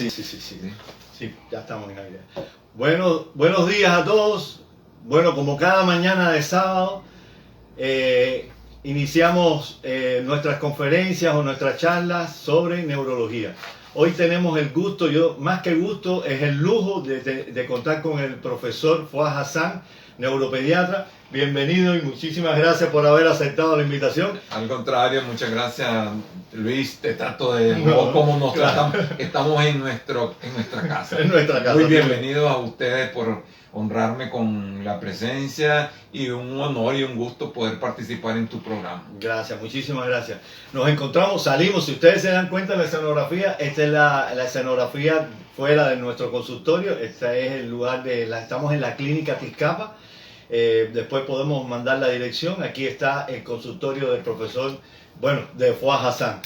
Sí, ya estamos en aire. Bueno, buenos días a todos. Bueno, como cada mañana de sábado, iniciamos nuestras conferencias o nuestras charlas sobre neurología. Hoy tenemos el gusto, más que gusto, es el lujo de contar con el profesor Fouad Hassan, neuropediatra. Bienvenido y muchísimas gracias por haber aceptado la invitación. Al contrario, muchas gracias, Luis. Te trato de como nos tratamos. Estamos en nuestra casa. En nuestra casa. Muy bienvenidos a ustedes por honrarme con la presencia y un honor y un gusto poder participar en tu programa. Gracias, muchísimas gracias. Nos encontramos, salimos, si ustedes se dan cuenta de la escenografía, esta es la escenografía fuera de nuestro consultorio. Este es el lugar estamos en la clínica Tizcapa. Después podemos mandar la dirección. Aquí está el consultorio del profesor, de Fouad Hassan,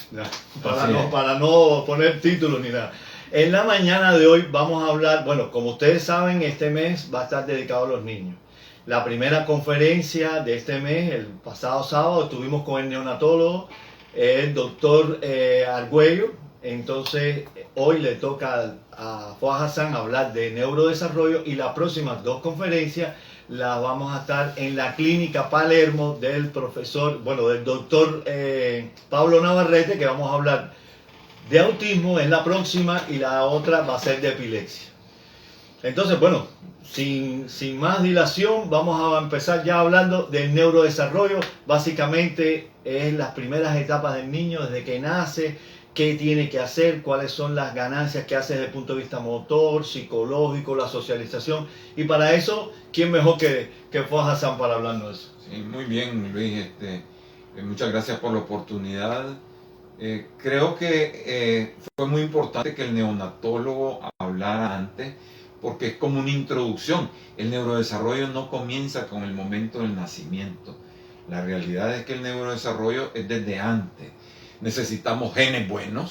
para no poner títulos ni nada. En la mañana de hoy vamos a hablar, como ustedes saben, este mes va a estar dedicado a los niños. La primera conferencia de este mes, el pasado sábado, estuvimos con el neonatólogo, el doctor Argüello. Entonces, hoy le toca a Fouad Hassan hablar de neurodesarrollo y las próximas dos conferencias las vamos a estar en la clínica Palermo del del doctor Pablo Navarrete, que vamos a hablar de autismo en la próxima y la otra va a ser de epilepsia. Entonces, sin más dilación, vamos a empezar ya hablando del neurodesarrollo. Básicamente es las primeras etapas del niño desde que nace, qué tiene que hacer, cuáles son las ganancias que hace desde el punto de vista motor, psicológico, la socialización. Y para eso, ¿quién mejor que Fouad Hassan para hablarnos de eso? Sí, muy bien, Luis. Muchas gracias por la oportunidad. Creo que fue muy importante que el neonatólogo hablara antes, porque es como una introducción. El neurodesarrollo no comienza con el momento del nacimiento. La realidad es que el neurodesarrollo es desde antes. Necesitamos genes buenos,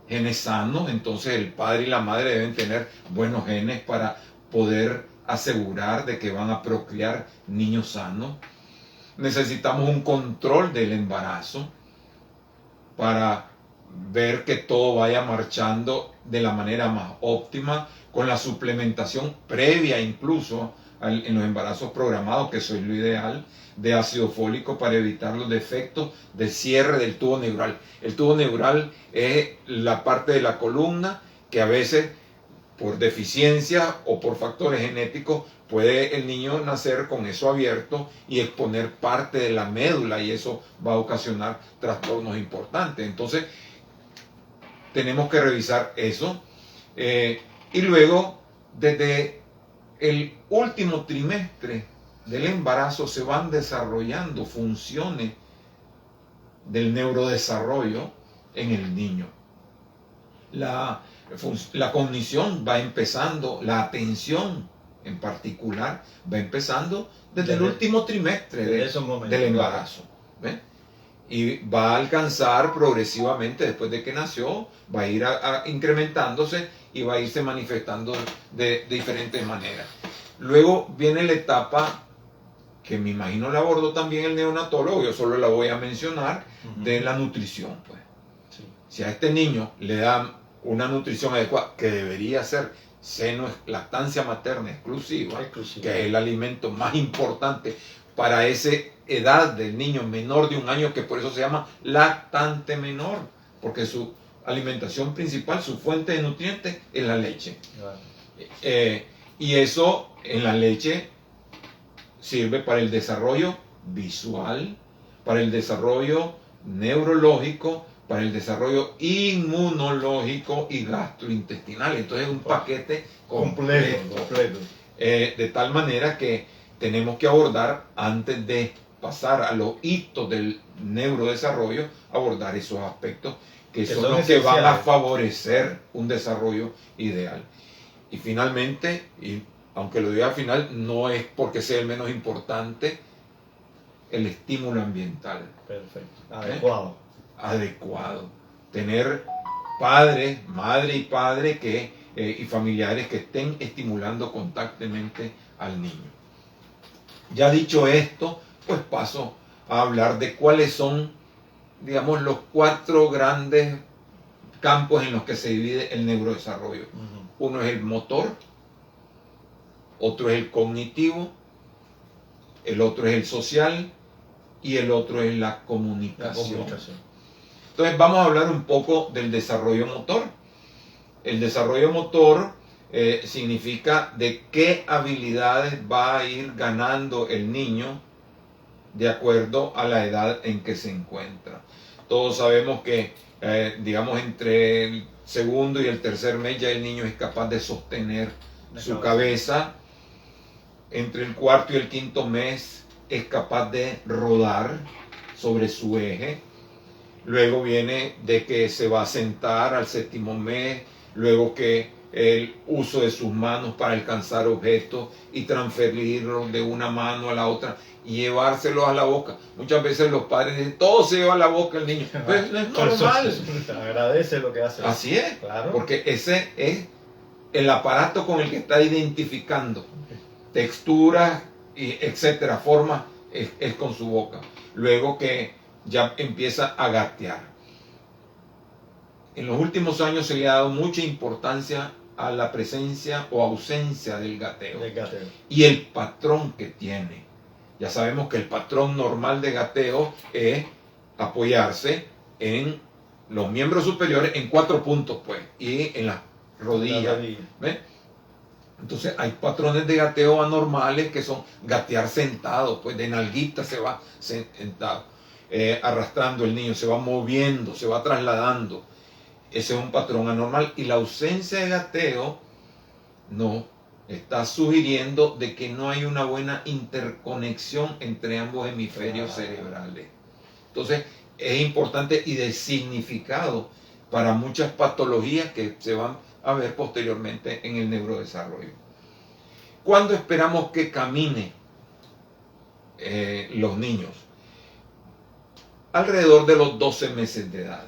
genes sanos. Entonces el padre y la madre deben tener buenos genes para poder asegurar de que van a procrear niños sanos. Necesitamos un control del embarazo para ver que todo vaya marchando de la manera más óptima, con la suplementación previa incluso en los embarazos programados, que eso es lo ideal, de ácido fólico para evitar los defectos de cierre del tubo neural. El tubo neural es la parte de la columna que a veces por deficiencia o por factores genéticos puede el niño nacer con eso abierto y exponer parte de la médula, y eso va a ocasionar trastornos importantes. Entonces tenemos que revisar eso, y luego desde el último trimestre del embarazo se van desarrollando funciones del neurodesarrollo en el niño. La cognición va empezando, la atención en particular va empezando desde el último trimestre del embarazo. ¿Ve? Y va a alcanzar progresivamente después de que nació, va a ir incrementándose y va a irse manifestando de diferentes maneras. Luego viene la etapa que me imagino la abordó también el neonatólogo, yo solo la voy a mencionar, de la nutrición. Pues. Sí. Si a este niño le dan una nutrición adecuada, que debería ser lactancia materna exclusiva, que es el alimento más importante para esa edad del niño menor de 1 año, que por eso se llama lactante menor, porque su alimentación principal, su fuente de nutrientes es la leche. Y eso en la leche sirve para el desarrollo visual, para el desarrollo neurológico, para el desarrollo inmunológico y gastrointestinal. Entonces es un paquete completo. De tal manera que tenemos que abordar, antes de pasar a los hitos del neurodesarrollo, abordar esos aspectos que son los que van a favorecer un desarrollo ideal. Y finalmente, y aunque lo diga al final, no es porque sea el menos importante, el estímulo ambiental. Perfecto. Adecuado. Tener madre y padre y familiares que estén estimulando constantemente al niño. Ya dicho esto, pues paso a hablar de cuáles son, digamos, los 4 grandes campos en los que se divide el neurodesarrollo. Uno es el motor, otro es el cognitivo, el otro es el social y el otro es la comunicación. Entonces vamos a hablar un poco del desarrollo motor. El desarrollo motor significa de qué habilidades va a ir ganando el niño de acuerdo a la edad en que se encuentra. Todos sabemos que, digamos, entre el segundo y el tercer mes ya el niño es capaz de sostener su cabeza. Entre el cuarto y el quinto mes es capaz de rodar sobre su eje. Luego viene de que se va a sentar al séptimo mes, luego que el uso de sus manos para alcanzar objetos y transferirlos de una mano a la otra y llevárselos a la boca. Muchas veces los padres dicen, todo se lleva a la boca el niño. Pues es normal. Agradece lo que hace. Así es, claro. Porque ese es el aparato con el que está identificando texturas, y etcétera, formas, es con su boca. Luego que ya empieza a gatear. En los últimos años se le ha dado mucha importancia a la presencia o ausencia del gateo. Y el patrón que tiene. Ya sabemos que el patrón normal de gateo es apoyarse en los miembros superiores en 4 puntos, pues, y en las rodillas. ¿Ves? Entonces hay patrones de gateo anormales que son gatear sentado, pues de nalguita se va sentado, arrastrando el niño, se va moviendo, se va trasladando. Ese es un patrón anormal. Y la ausencia de gateo no está sugiriendo de que no hay una buena interconexión entre ambos hemisferios cerebrales. Entonces es importante y de significado para muchas patologías que se van a ver posteriormente en el neurodesarrollo. ¿Cuándo esperamos que camine los niños? Alrededor de los 12 meses de edad.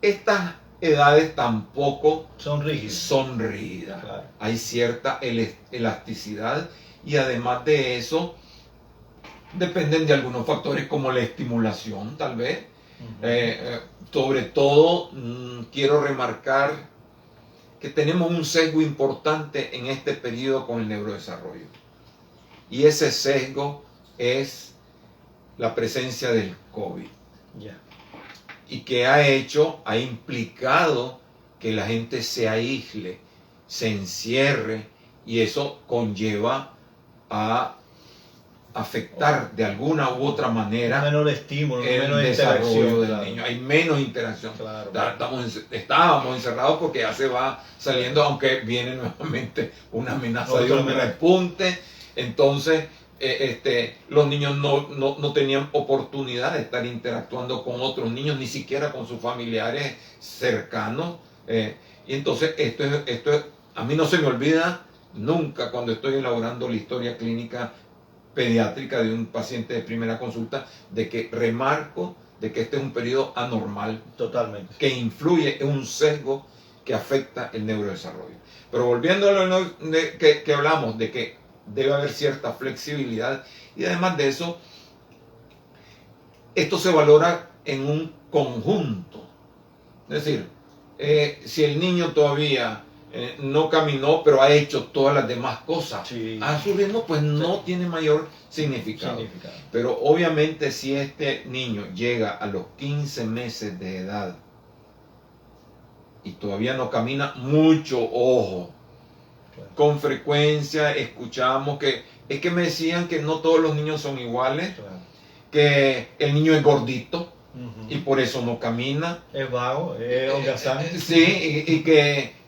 Estas edades tampoco son rígidas. Claro. Hay cierta elasticidad y además de eso dependen de algunos factores como la estimulación, tal vez. Sobre todo quiero remarcar que tenemos un sesgo importante en este periodo con el neurodesarrollo. Y ese sesgo es la presencia del COVID. Y que ha implicado que la gente se aísle, se encierre, y eso conlleva a afectar de alguna u otra manera un menor estímulo, el menos desarrollo del claro. niño. Hay menos interacción. Claro. Estábamos encerrados porque ya se va saliendo, aunque viene nuevamente una amenaza de un repunte. Entonces, los niños no tenían oportunidad de estar interactuando con otros niños, ni siquiera con sus familiares cercanos. Y entonces, esto a mí no se me olvida nunca cuando estoy elaborando la historia clínica pediátrica de un paciente de primera consulta, de que remarco de que este es un periodo anormal. Totalmente. Que influye en un sesgo que afecta el neurodesarrollo. Pero volviendo a lo que hablamos, de que debe haber cierta flexibilidad, y además de eso, esto se valora en un conjunto. Es decir, si el niño todavía no caminó, pero ha hecho todas las demás cosas a su ritmo, pues no tiene mayor significado. Pero obviamente si este niño llega a los 15 meses de edad y todavía no camina, mucho ojo. Con frecuencia escuchamos que es que me decían que no todos los niños son iguales, que el niño es gordito y por eso no camina. Es vago, es holgazán. Sí, y que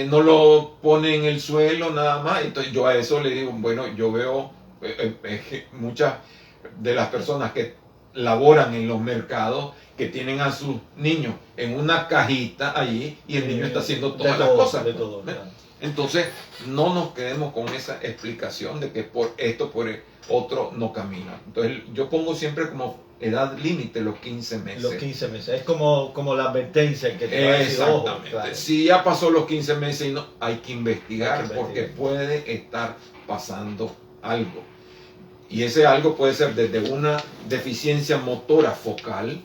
no lo pone en el suelo nada más. Entonces yo a eso le digo, bueno, yo veo muchas de las personas que laboran en los mercados que tienen a sus niños en una cajita allí y el niño está haciendo todas las cosas. De todo, claro. Entonces no nos quedemos con esa explicación de que por esto, por otro no camina. Entonces yo pongo siempre como edad límite los 15 meses. Los 15 meses, es como la advertencia que te va a decir, exactamente. Claro. Si ya pasó los 15 meses, no, hay que investigar porque puede estar pasando algo. Y ese algo puede ser desde una deficiencia motora focal,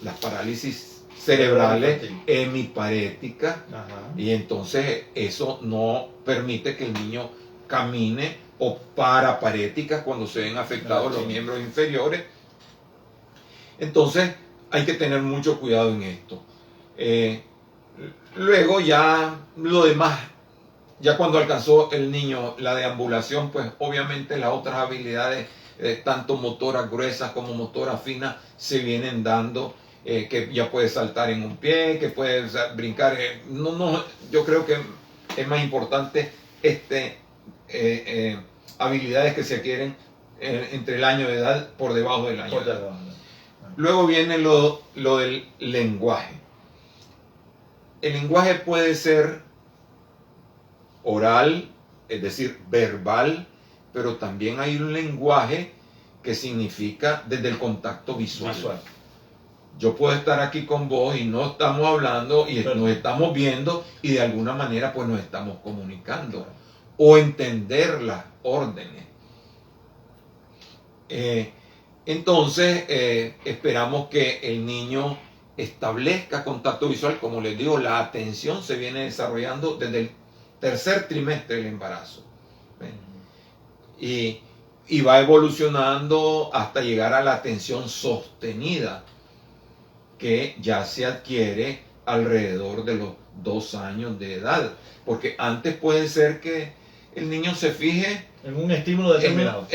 las parálisis cerebrales hemiparéticas, Ajá. y entonces eso no permite que el niño camine, o paraparéticas cuando se ven afectados los miembros inferiores. Entonces hay que tener mucho cuidado en esto. Luego ya lo demás, ya cuando alcanzó el niño la deambulación, pues obviamente las otras habilidades, tanto motoras gruesas como motoras finas, se vienen dando, que ya puede saltar en un pie, que puede brincar. Yo creo que es más importante habilidades que se adquieren entre el año de edad por debajo del año de edad. Luego viene lo del lenguaje. El lenguaje puede ser oral, es decir, verbal, pero también hay un lenguaje que significa desde el contacto visual. Yo puedo estar aquí con vos y no estamos hablando y nos estamos viendo y de alguna manera pues nos estamos comunicando o entender las órdenes. Entonces esperamos que el niño establezca contacto visual. Como les digo, la atención se viene desarrollando desde el tercer trimestre del embarazo. Y va evolucionando hasta llegar a la atención sostenida, que ya se adquiere alrededor de los 2 años de edad. Porque antes puede ser que el niño se fije en un estímulo determinado.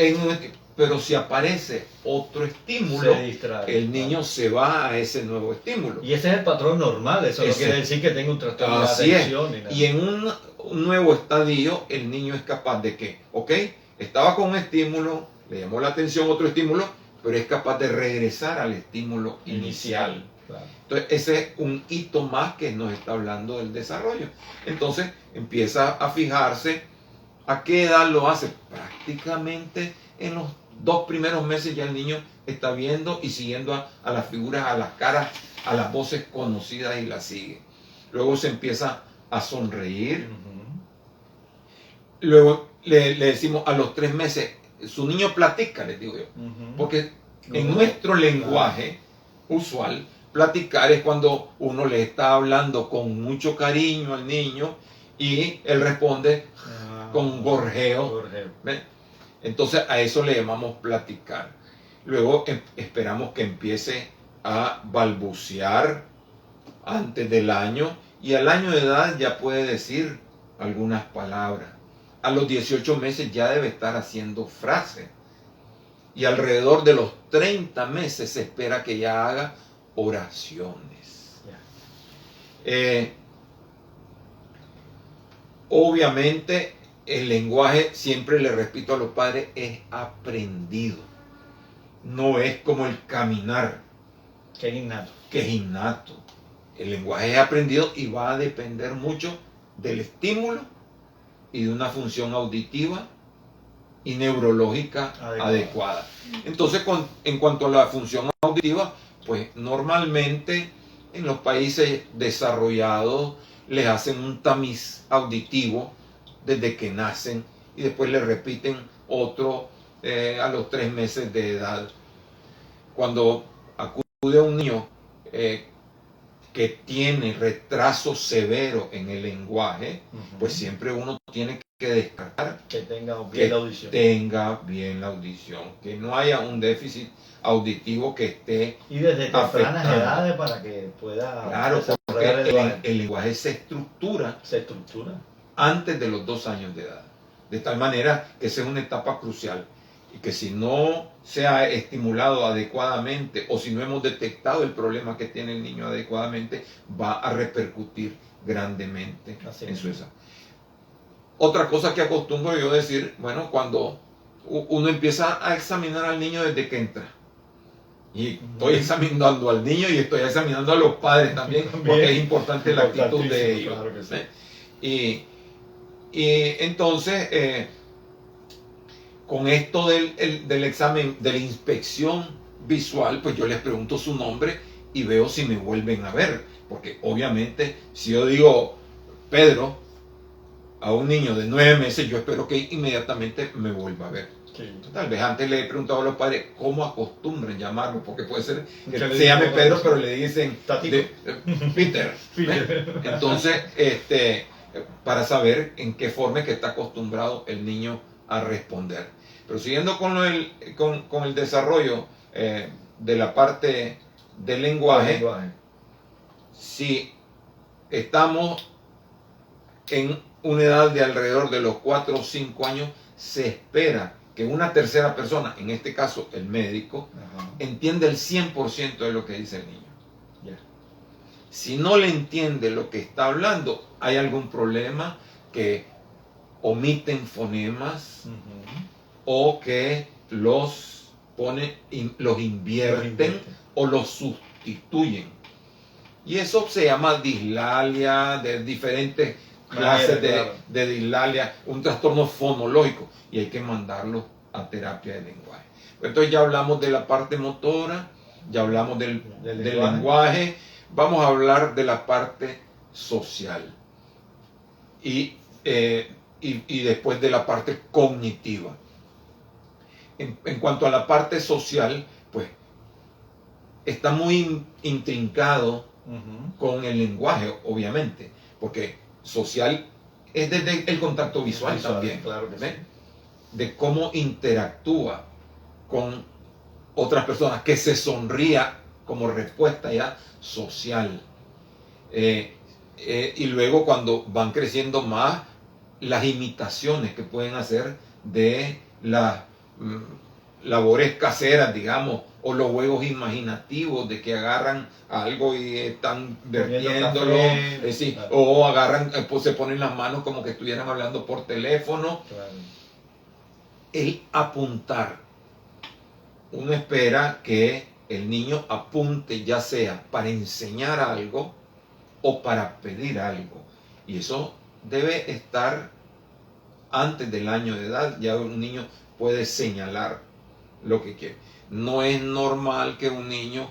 Pero si aparece otro estímulo, se distrae, el niño se va a ese nuevo estímulo. Y ese es el patrón normal, eso no quiere decir que tenga un trastorno de atención. Ni nada. Y en un nuevo estadio, el niño es capaz de que, estaba con un estímulo, le llamó la atención otro estímulo, pero es capaz de regresar al estímulo inicial. Claro. Entonces, ese es un hito más que nos está hablando del desarrollo. Entonces, empieza a fijarse a qué edad lo hace. Prácticamente en los 2 primeros meses ya el niño está viendo y siguiendo a las figuras, a las caras, a las voces conocidas y las sigue. Luego se empieza a sonreír. Luego le decimos a los 3 meses, su niño platica, les digo yo. Porque en nuestro lenguaje usual, platicar es cuando uno le está hablando con mucho cariño al niño y él responde con gorjeo. Entonces a eso le llamamos platicar. Luego esperamos que empiece a balbucear antes del año, y al año de edad ya puede decir algunas palabras. A los 18 meses ya debe estar haciendo frases. Y alrededor de los 30 meses se espera que ya haga oraciones. Obviamente el lenguaje, siempre le repito a los padres, es aprendido. No es como el caminar, que es innato. El lenguaje es aprendido y va a depender mucho del estímulo y de una función auditiva y neurológica adecuada. Entonces, en cuanto a la función auditiva, pues normalmente en los países desarrollados les hacen un tamiz auditivo desde que nacen y después le repiten otro a los 3 meses de edad. Cuando acude un niño que tiene retraso severo en el lenguaje, pues siempre uno tiene que descartar que tenga bien la audición, que no haya un déficit auditivo que esté y desde tempranas edades para que pueda, claro, porque el lenguaje se estructura antes de los 2 años de edad, de tal manera que esa es una etapa crucial, y que si no se ha estimulado adecuadamente o si no hemos detectado el problema que tiene el niño adecuadamente, va a repercutir grandemente en su esa. Otra cosa que acostumbro yo decir, bueno, cuando uno empieza a examinar al niño desde que entra, y estoy examinando al niño y estoy examinando a los padres también, porque es importante la actitud de ellos. Claro que sí. Y entonces, con esto del examen, de la inspección visual, pues yo les pregunto su nombre y veo si me vuelven a ver. Porque obviamente, si yo digo Pedro a un niño de 9 meses, yo espero que inmediatamente me vuelva a ver. Sí. Tal vez antes le he preguntado a los padres cómo acostumbran llamarlo, porque puede ser que Que le se llame digan Pedro, otra pero cosa. le dicen Tatico. Peter. Peter. Entonces, para saber en qué forma es que está acostumbrado el niño a responder. Pero siguiendo con el desarrollo de la parte del lenguaje, si estamos en una edad de alrededor de los 4 o 5 años, se espera que una tercera persona, en este caso el médico, entienda el 100% de lo que dice el niño. Yeah. Si no le entiende lo que está hablando, hay algún problema, que omiten fonemas o que los invierten o los sustituyen. Y eso se llama dislalia, de diferentes clases de dislalia, un trastorno fonológico, y hay que mandarlo a terapia de lenguaje. Entonces ya hablamos de la parte motora, ya hablamos del lenguaje, vamos a hablar de la parte social y después de la parte cognitiva. En cuanto a la parte social, pues está muy intrincado con el lenguaje, obviamente, porque social es desde el contacto visual también, claro que sí. De cómo interactúa con otras personas, que se sonría como respuesta ya social. Y luego cuando van creciendo más, las imitaciones que pueden hacer de las labores caseras, digamos, o los juegos imaginativos de que agarran algo y están vertiéndolo, o agarran, pues se ponen las manos como que estuvieran hablando por teléfono. Claro. El apuntar. Uno espera que el niño apunte, ya sea para enseñar algo o para pedir algo. Y eso debe estar antes del año de edad. Ya un niño puede señalar lo que quiere. No es normal que un niño,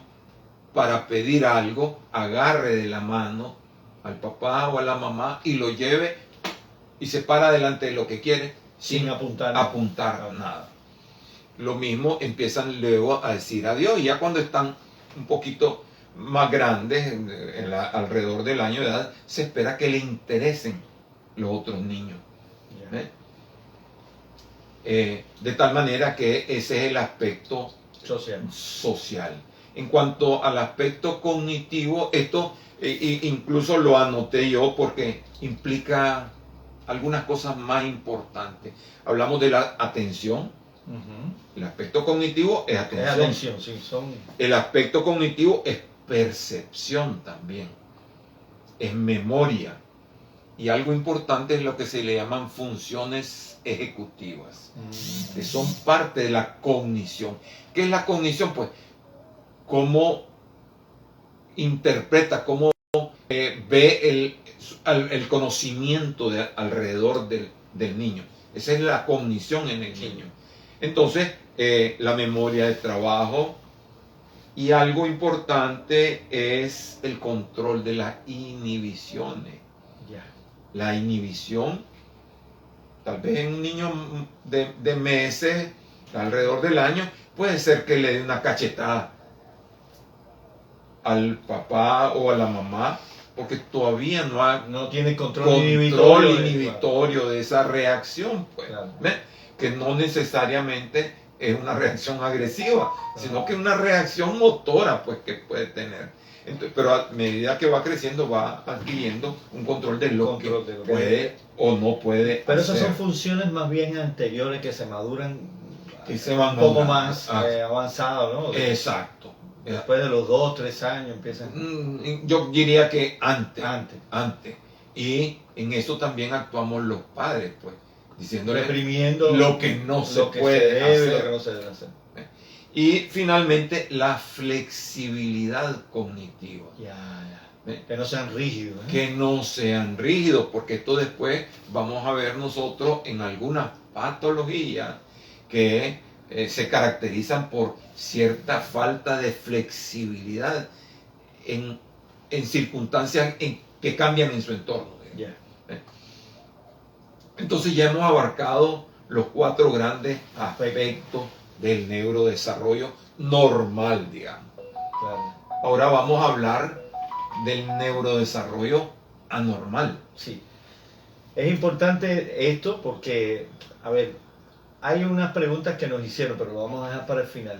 para pedir algo, agarre de la mano al papá o a la mamá y lo lleve y se para delante de lo que quiere sin apuntar nada. Lo mismo empiezan luego a decir adiós, y ya cuando están un poquito más grandes, alrededor del año de edad, se espera que le interesen los otros niños. De tal manera que ese es el aspecto social. En cuanto al aspecto cognitivo, esto incluso lo anoté yo porque implica algunas cosas más importantes. Hablamos de la atención. El aspecto cognitivo es atención. El aspecto cognitivo es percepción también. Es memoria. Y algo importante es lo que se le llaman funciones ejecutivas, que son parte de la cognición. ¿Qué es la cognición? Pues cómo interpreta, cómo ve el conocimiento alrededor del niño. Esa es la cognición en el niño. Entonces, la memoria de trabajo, y algo importante es el control de las inhibiciones. La inhibición, tal vez en un niño de meses, alrededor del año, puede ser que le dé una cachetada al papá o a la mamá, porque todavía no tiene control inhibitorio de esa reacción, pues, claro. Que no necesariamente es una reacción agresiva, sino que es una reacción motora, pues, que puede tener. Entonces, pero a medida que va creciendo, va adquiriendo un control de lo que puede o no puede pero hacer. Esas son funciones más bien anteriores que se maduran, que se van un poco más avanzadas, ¿no? Exacto. Después de los 2 o 3 años empiezan. Yo diría que antes. Y en eso también actuamos los padres, pues, diciéndole, reprimiendo lo que no se puede hacer. Lo que no se debe hacer. Y finalmente la flexibilidad cognitiva. Que no sean rígidos. Que no sean rígidos, porque esto después vamos a ver nosotros en algunas patologías que se caracterizan por cierta falta de flexibilidad en circunstancias que cambian en su entorno. Entonces ya hemos abarcado los 4 grandes aspectos del neurodesarrollo normal, digamos. Claro. Ahora vamos a hablar del neurodesarrollo anormal. Sí. Es importante esto porque, a ver, hay unas preguntas que nos hicieron, pero lo vamos a dejar para el final.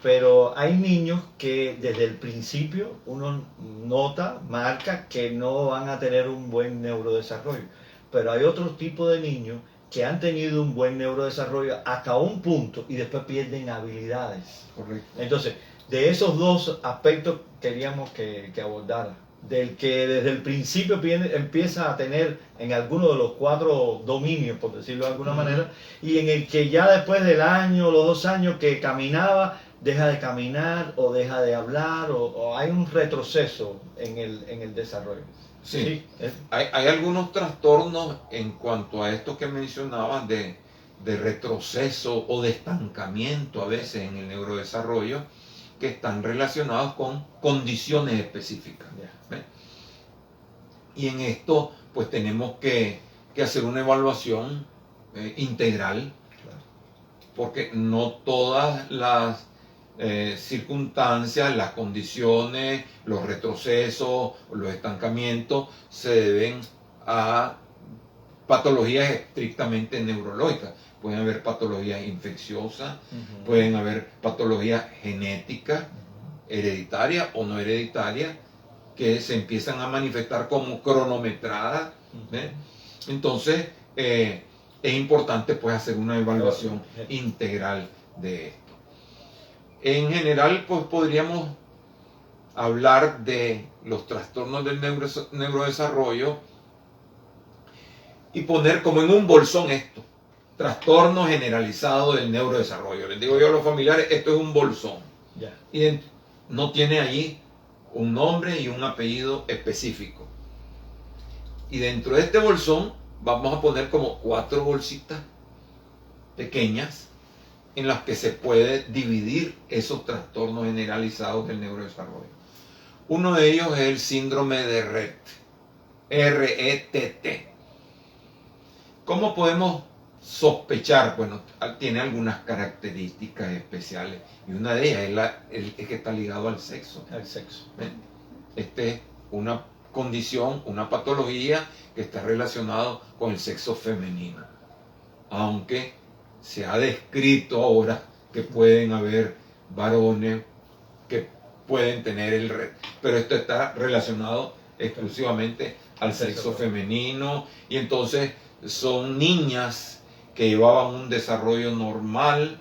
Pero hay niños que desde el principio uno nota, marca que no van a tener un buen neurodesarrollo. Pero hay otro tipo de niños que han tenido un buen neurodesarrollo hasta un punto y después pierden habilidades. Correcto. Entonces, de esos dos aspectos queríamos que abordara. Del que desde el principio empieza a tener en alguno de los 4 dominios, por decirlo de alguna manera, y en el que ya después del año, los 2 años que caminaba, deja de caminar o deja de hablar o hay un retroceso en el desarrollo. Sí, hay algunos trastornos en cuanto a esto que mencionabas de retroceso o de estancamiento a veces en el neurodesarrollo que están relacionados con condiciones específicas. ¿Ves? Y en esto pues tenemos que hacer una evaluación integral, porque no todas las circunstancias, las condiciones, los retrocesos, los estancamientos se deben a patologías estrictamente neurológicas. Pueden haber patologías infecciosas, pueden haber patologías genéticas, hereditarias o no hereditarias, que se empiezan a manifestar como cronometradas. Entonces, es importante pues hacer una evaluación integral de esto. En general, pues podríamos hablar de los trastornos del neurodesarrollo y poner como en un bolsón esto: trastorno generalizado del neurodesarrollo. Les digo yo a los familiares, esto es un bolsón. Y no tiene allí un nombre y un apellido específico. Y dentro de este bolsón vamos a poner como 4 bolsitas pequeñas en las que se puede dividir esos trastornos generalizados del neurodesarrollo. Uno de ellos es el síndrome de Rett, R-E-T-T. ¿Cómo podemos sospechar? Bueno, tiene algunas características especiales y una de ellas es que está ligado al sexo. Al sexo. Esta es una condición, una patología que está relacionada con el sexo femenino. Aunque se ha descrito ahora que pueden haber varones que pueden tener el Rett, pero esto está relacionado exclusivamente al sexo femenino, y entonces son niñas que llevaban un desarrollo normal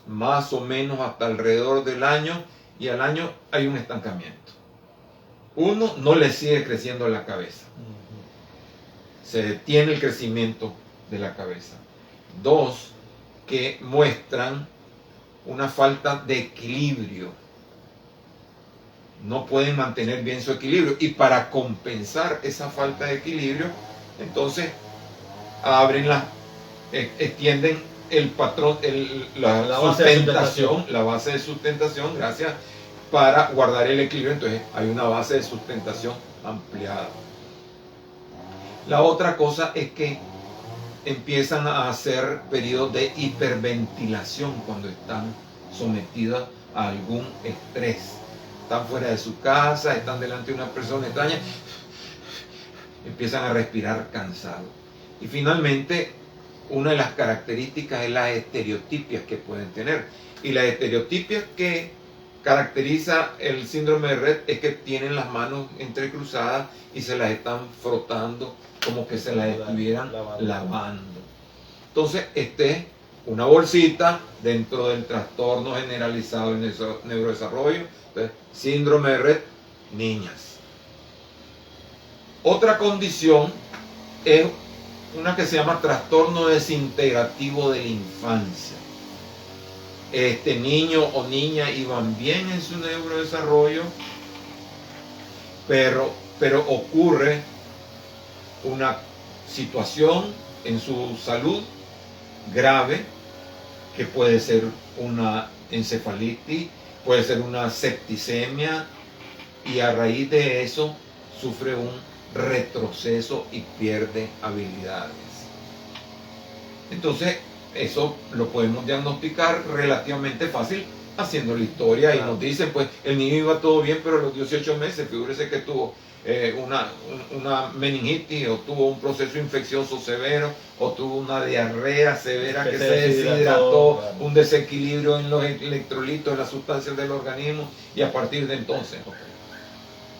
más o menos hasta alrededor del año, y al año hay un estancamiento. Uno, no le sigue creciendo la cabeza, se detiene el crecimiento de la cabeza. 2, que muestran una falta de equilibrio, no pueden mantener bien su equilibrio, y para compensar esa falta de equilibrio, entonces extienden el patrón, la base de sustentación, gracias, para guardar el equilibrio. Entonces hay una base de sustentación ampliada. La otra cosa es que empiezan a hacer periodos de hiperventilación cuando están sometidas a algún estrés. Están fuera de su casa, están delante de una persona extraña, empiezan a respirar cansado. Y finalmente, una de las características es las estereotipias que pueden tener. Y las estereotipias que caracteriza el síndrome de Rett es que tienen las manos entrecruzadas y se las están frotando como que se las estuvieran lavando. Entonces, es una bolsita dentro del trastorno generalizado del neurodesarrollo. Entonces, síndrome de Rett, niñas. Otra condición es una que se llama trastorno desintegrativo de la infancia. Este niño o niña iban bien en su neurodesarrollo, pero ocurre una situación en su salud grave, que puede ser una encefalitis, puede ser una septicemia, y a raíz de eso sufre un retroceso y pierde habilidades. Entonces, eso lo podemos diagnosticar relativamente fácil haciendo la historia. Y nos dicen, pues el niño iba todo bien, pero a los 18 meses, figúrese que tuvo una meningitis, o tuvo un proceso infeccioso severo, o tuvo una diarrea severa que se deshidrató, un desequilibrio en los electrolitos, en las sustancias del organismo, y a partir de entonces.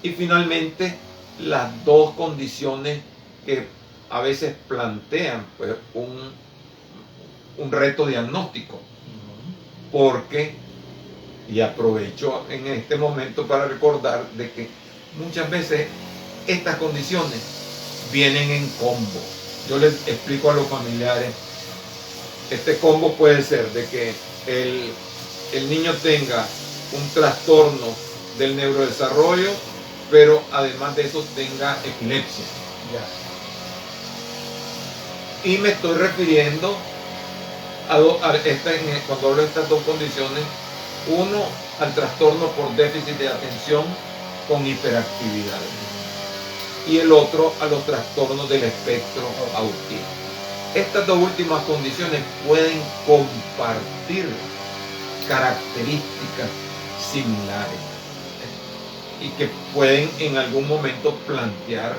Y finalmente, las dos condiciones que a veces plantean pues, un reto diagnóstico, porque, y aprovecho en este momento para recordar de que muchas veces estas condiciones vienen en combo. Yo les explico a los familiares, este combo puede ser de que el niño tenga un trastorno del neurodesarrollo, pero además de eso tenga epilepsia. Y me estoy refiriendo cuando hablo de estas dos condiciones, uno al trastorno por déficit de atención con hiperactividad, y el otro a los trastornos del espectro autista. Estas dos últimas condiciones pueden compartir características similares y que pueden en algún momento plantear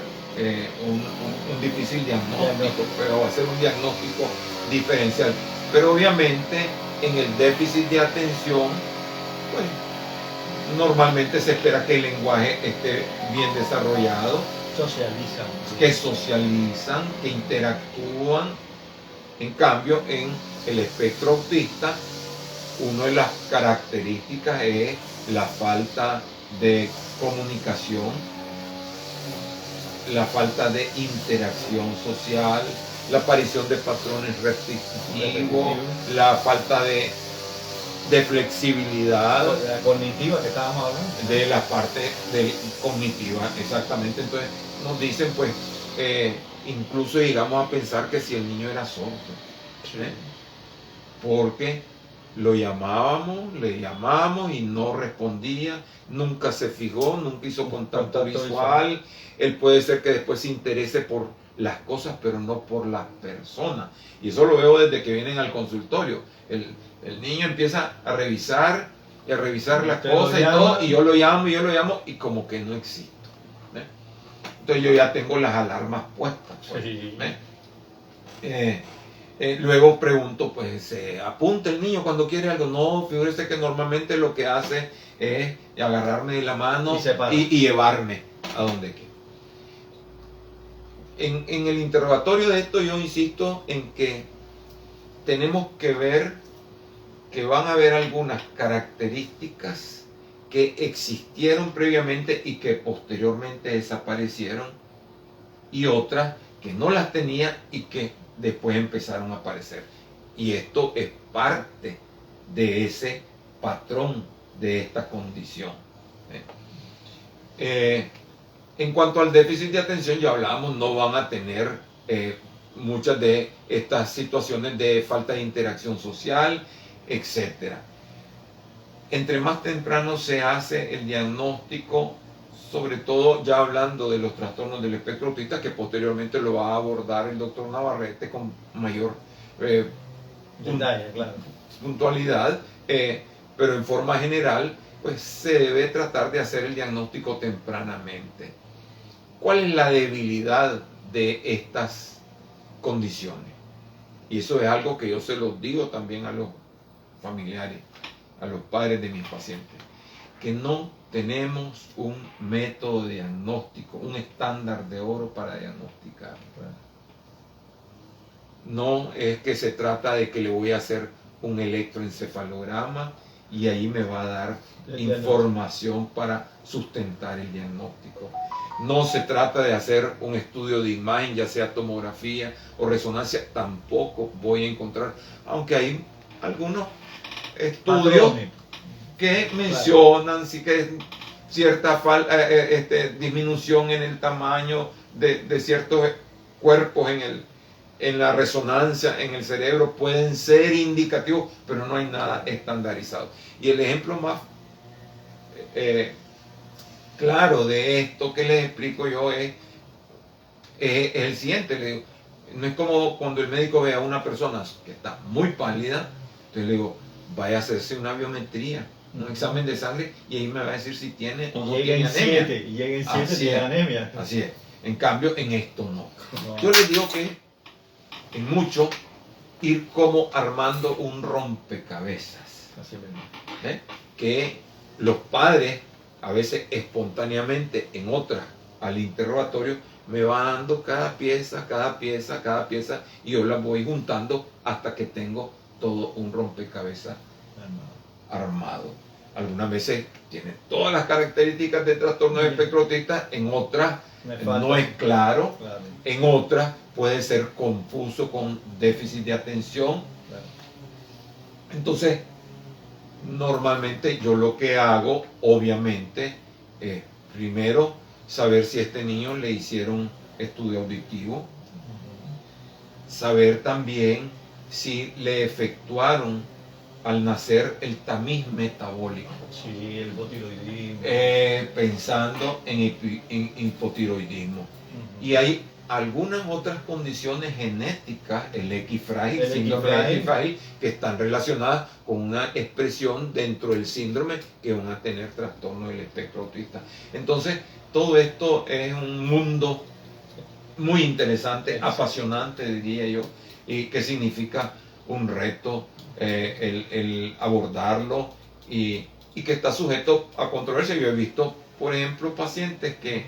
un difícil diagnóstico, pero va a ser un diagnóstico diferencial. Pero obviamente en el déficit de atención, pues normalmente se espera que el lenguaje esté bien desarrollado, que socializan, que interactúan. En cambio, en el espectro autista, una de las características es la falta de comunicación, la falta de interacción social, la aparición de patrones repetitivos, la falta de flexibilidad. De la cognitiva que estábamos hablando. De la parte cognitiva, exactamente. Entonces nos dicen, pues, incluso llegamos a pensar que si el niño era sordo, porque lo llamábamos, le llamamos y no respondía, nunca se fijó, nunca hizo contacto visual. Él puede ser que después se interese por las cosas, pero no por las personas. Y eso lo veo desde que vienen al consultorio. El niño empieza a revisar y a revisar las cosas y todo, y yo lo llamo y como que no existo. Entonces yo ya tengo las alarmas puestas. Pues, luego pregunto, pues, ¿se apunta el niño cuando quiere algo? No, fíjese que normalmente lo que hace es agarrarme de la mano y llevarme a donde quiera. En el interrogatorio de esto yo insisto en que tenemos que ver que van a haber algunas características que existieron previamente y que posteriormente desaparecieron, y otras que no las tenía y que después empezaron a aparecer. Y esto es parte de ese patrón de esta condición. En cuanto al déficit de atención, ya hablábamos, no van a tener muchas de estas situaciones de falta de interacción social, etc. Entre más temprano se hace el diagnóstico, sobre todo ya hablando de los trastornos del espectro autista, que posteriormente lo va a abordar el doctor Navarrete con mayor puntualidad, pero en forma general, pues se debe tratar de hacer el diagnóstico tempranamente. ¿Cuál es la debilidad de estas condiciones? Y eso es algo que yo se los digo también a los familiares, a los padres de mis pacientes, que no tenemos un método diagnóstico, un estándar de oro para diagnosticar. No es que se trata de que le voy a hacer un electroencefalograma y ahí me va a dar información para sustentar el diagnóstico. No se trata de hacer un estudio de imagen, ya sea tomografía o resonancia, tampoco voy a encontrar, aunque hay algunos estudios que mencionan sí que cierta disminución en el tamaño de ciertos cuerpos en la resonancia en el cerebro pueden ser indicativos, pero no hay nada estandarizado. Y el ejemplo más claro de esto que les explico yo es el siguiente. Le digo, No es como cuando el médico ve a una persona que está muy pálida, entonces le digo, vaya a hacerse una biometría, un examen de sangre, y ahí me va a decir si tiene o no tiene anemia. Y llega en 7 tiene anemia. Así es. En cambio, en esto no. Yo les digo que en mucho ir como armando un rompecabezas. Así mismo. ¿Eh? Que los padres, a veces espontáneamente, en otras, al interrogatorio, me van dando cada pieza, y yo las voy juntando hasta que tengo todo un rompecabezas armado. Algunas veces tiene todas las características de trastorno de espectro autista, en otras no es claro, en otras puede ser confuso con déficit de atención. Entonces, normalmente yo lo que hago, obviamente, es primero saber si a este niño le hicieron estudio auditivo, saber también si le efectuaron al nacer el tamiz metabólico. Sí, el hipotiroidismo. Pensando en hipotiroidismo. Y hay algunas otras condiciones genéticas, el equifrágil, síndrome de equifrágil, que están relacionadas con una expresión dentro del síndrome que van a tener trastorno del espectro autista. Entonces, todo esto es un mundo muy interesante, apasionante, diría yo, y que significa un reto el abordarlo y que está sujeto a controversia. Yo he visto, por ejemplo, pacientes que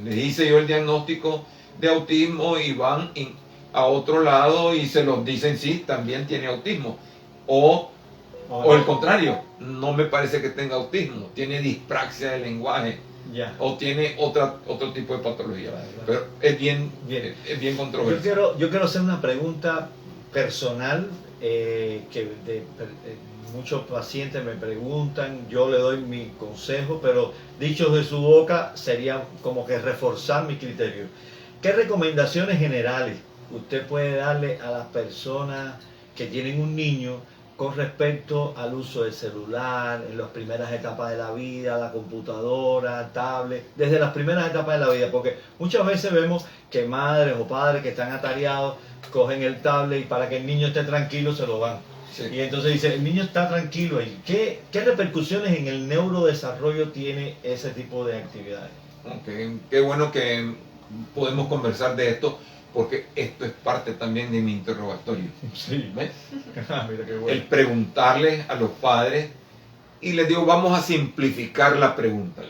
les hice yo el diagnóstico de autismo y van a otro lado y se los dicen sí, también tiene autismo. O el contrario, no me parece que tenga autismo, tiene dispraxia del lenguaje. O tiene otro tipo de patología. Pero es bien controversial. Yo quiero hacer una pregunta personal muchos pacientes me preguntan, yo le doy mi consejo, pero dichos de su boca sería como que reforzar mi criterio. ¿Qué recomendaciones generales usted puede darle a las personas que tienen un niño con respecto al uso del celular en las primeras etapas de la vida, la computadora, tablet, desde las primeras etapas de la vida? Porque muchas veces vemos que madres o padres que están atareados cogen el tablet y para que el niño esté tranquilo se lo dan. Sí. Y entonces dice, el niño está tranquilo ahí. ¿Qué repercusiones en el neurodesarrollo tiene ese tipo de actividades? Okay. Qué bueno que podemos conversar de esto, porque esto es parte también de mi interrogatorio. Sí. ¿Ves? Mira qué bueno. El preguntarle a los padres, y les digo, vamos a simplificar la pregunta.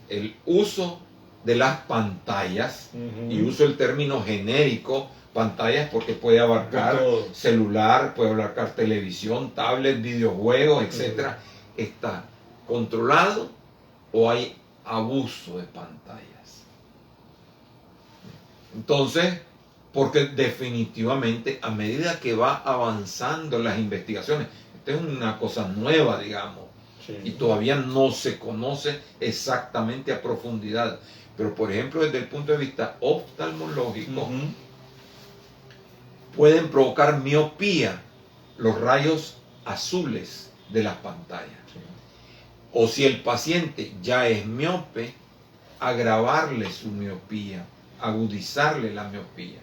El uso de las pantallas, y uso el término genérico, pantallas, porque puede abarcar celular, puede abarcar televisión, tablet, videojuegos, etc. ¿Está controlado o hay abuso de pantallas? Entonces, porque definitivamente a medida que va avanzando las investigaciones, esta es una cosa nueva, digamos, y todavía no se conoce exactamente a profundidad, pero por ejemplo desde el punto de vista oftalmológico, pueden provocar miopía los rayos azules de las pantallas. O si el paciente ya es miope, agravarle su miopía, agudizarle la miopía.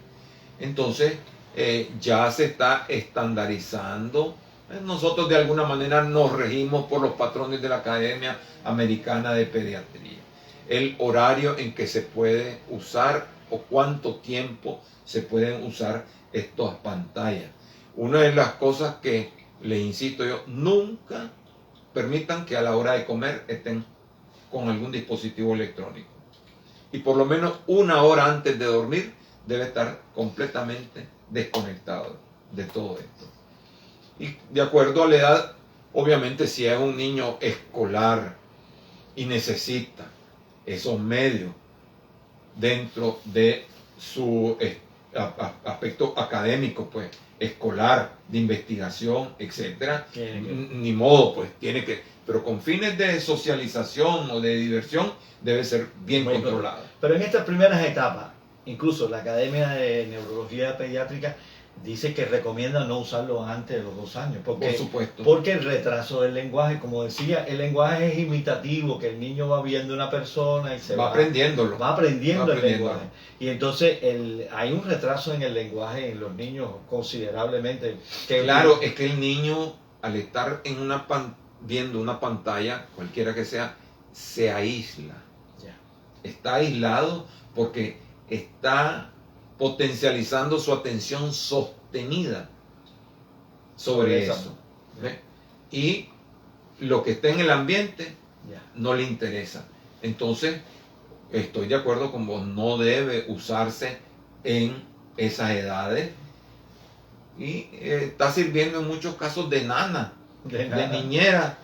Entonces ya se está estandarizando. Nosotros de alguna manera nos regimos por los patrones de la Academia Americana de Pediatría. El horario en que se puede usar o cuánto tiempo se pueden usar estas pantallas. Una de las cosas que les insisto yo, nunca permitan que a la hora de comer estén con algún dispositivo electrónico. Y por lo menos una hora antes de dormir debe estar completamente desconectado de todo esto. Y de acuerdo a la edad, obviamente si es un niño escolar y necesita esos medios dentro de su aspecto académico, pues, escolar, de investigación, etcétera, ni modo, pues, tiene que, pero con fines de socialización o de diversión, debe ser bien controlado. Pero en estas primeras etapas, incluso la Academia de Neurología Pediátrica dice que recomienda no usarlo antes de los 2 años. Por supuesto. Porque el retraso del lenguaje, como decía, el lenguaje es imitativo, que el niño va viendo una persona y se va aprendiéndolo. Va aprendiendo el lenguaje. Y entonces hay un retraso en el lenguaje en los niños considerablemente. Claro, es que el niño, al estar en viendo una pantalla, cualquiera que sea, se aísla. Ya. Está aislado porque está potencializando su atención sostenida sobre eso. ¿Ve? Y lo que está en el ambiente no le interesa. Entonces, estoy de acuerdo con vos, no debe usarse en esas edades. Y está sirviendo en muchos casos de nana, de niñera.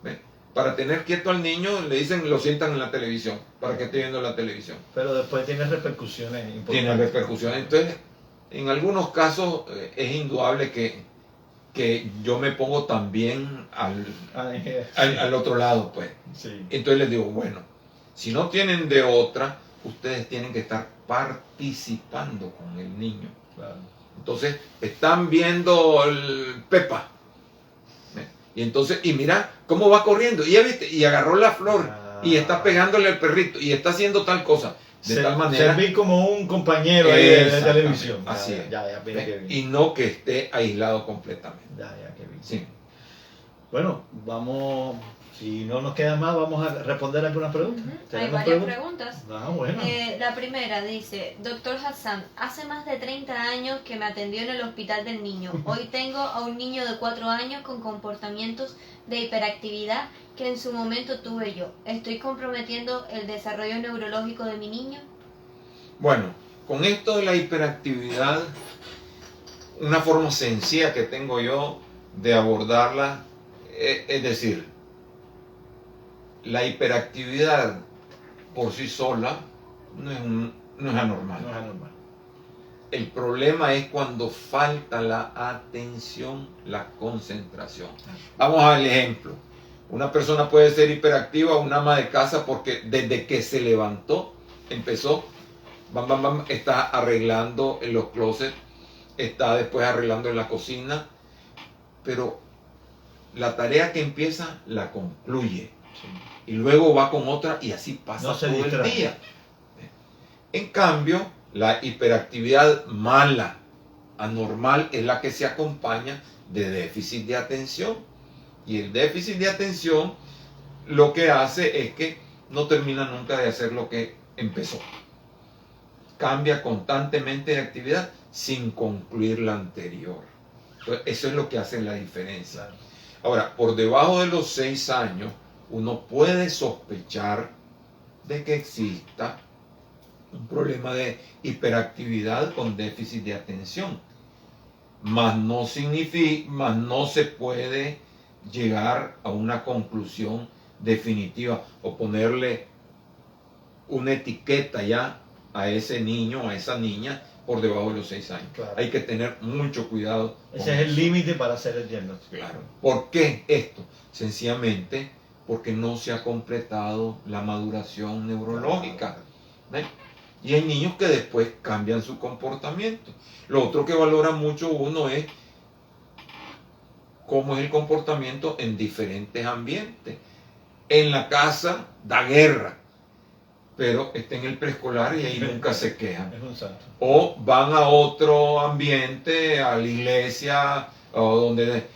¿Ve? Para tener quieto al niño, le dicen, lo sientan en la televisión, para que esté viendo la televisión. Pero después tiene repercusiones importantes. Tiene repercusiones. Entonces, en algunos casos es indudable que yo me pongo también al otro lado, pues. Sí. Entonces les digo, bueno, si no tienen de otra, ustedes tienen que estar participando con el niño. Claro. Entonces, están viendo el Pepa. Y entonces, y mira cómo va corriendo. Y ya viste, y agarró la flor. Y está pegándole al perrito. Y está haciendo tal cosa. De tal manera. Servir como un compañero ahí de la televisión. Así es. Mira qué bien. Y no que esté aislado completamente. Ya, qué bien. Sí. Bueno, vamos. Si no nos queda más, vamos a responder algunas preguntas. Hay varias preguntas. Bueno. La primera dice, Doctor Hassan, hace más de 30 años que me atendió en el hospital del niño. Hoy tengo a un niño de 4 años con comportamientos de hiperactividad que en su momento tuve yo. ¿Estoy comprometiendo el desarrollo neurológico de mi niño? Bueno, con esto de la hiperactividad, una forma sencilla que tengo yo de abordarla, es decir, la hiperactividad por sí sola no es anormal. No es anormal. El problema es cuando falta la atención, la concentración. Vamos al ejemplo. Una persona puede ser hiperactiva, una ama de casa, porque desde que se levantó, empezó, está arreglando en los closets, está después arreglando en la cocina, pero la tarea que empieza la concluye. Sí. Y luego va con otra y así pasa todo el día. En cambio, la hiperactividad mala, anormal, es la que se acompaña de déficit de atención. Y el déficit de atención lo que hace es que no termina nunca de hacer lo que empezó. Cambia constantemente de actividad sin concluir la anterior. Entonces, eso es lo que hace la diferencia. Claro. Ahora, por debajo de los 6 años, uno puede sospechar de que exista un problema de hiperactividad con déficit de atención. Mas no se puede llegar a una conclusión definitiva o ponerle una etiqueta ya a ese niño, a esa niña, por debajo de los 6 años. Claro. Hay que tener mucho cuidado. Ese es el límite para hacer el diagnóstico. Claro. ¿Por qué esto? Sencillamente porque no se ha completado la maduración neurológica. ¿Ven? Y hay niños que después cambian su comportamiento. Lo otro que valora mucho uno es cómo es el comportamiento en diferentes ambientes. En la casa da guerra, pero está en el preescolar y ahí nunca se quejan. Es un santo. O van a otro ambiente, a la iglesia, o donde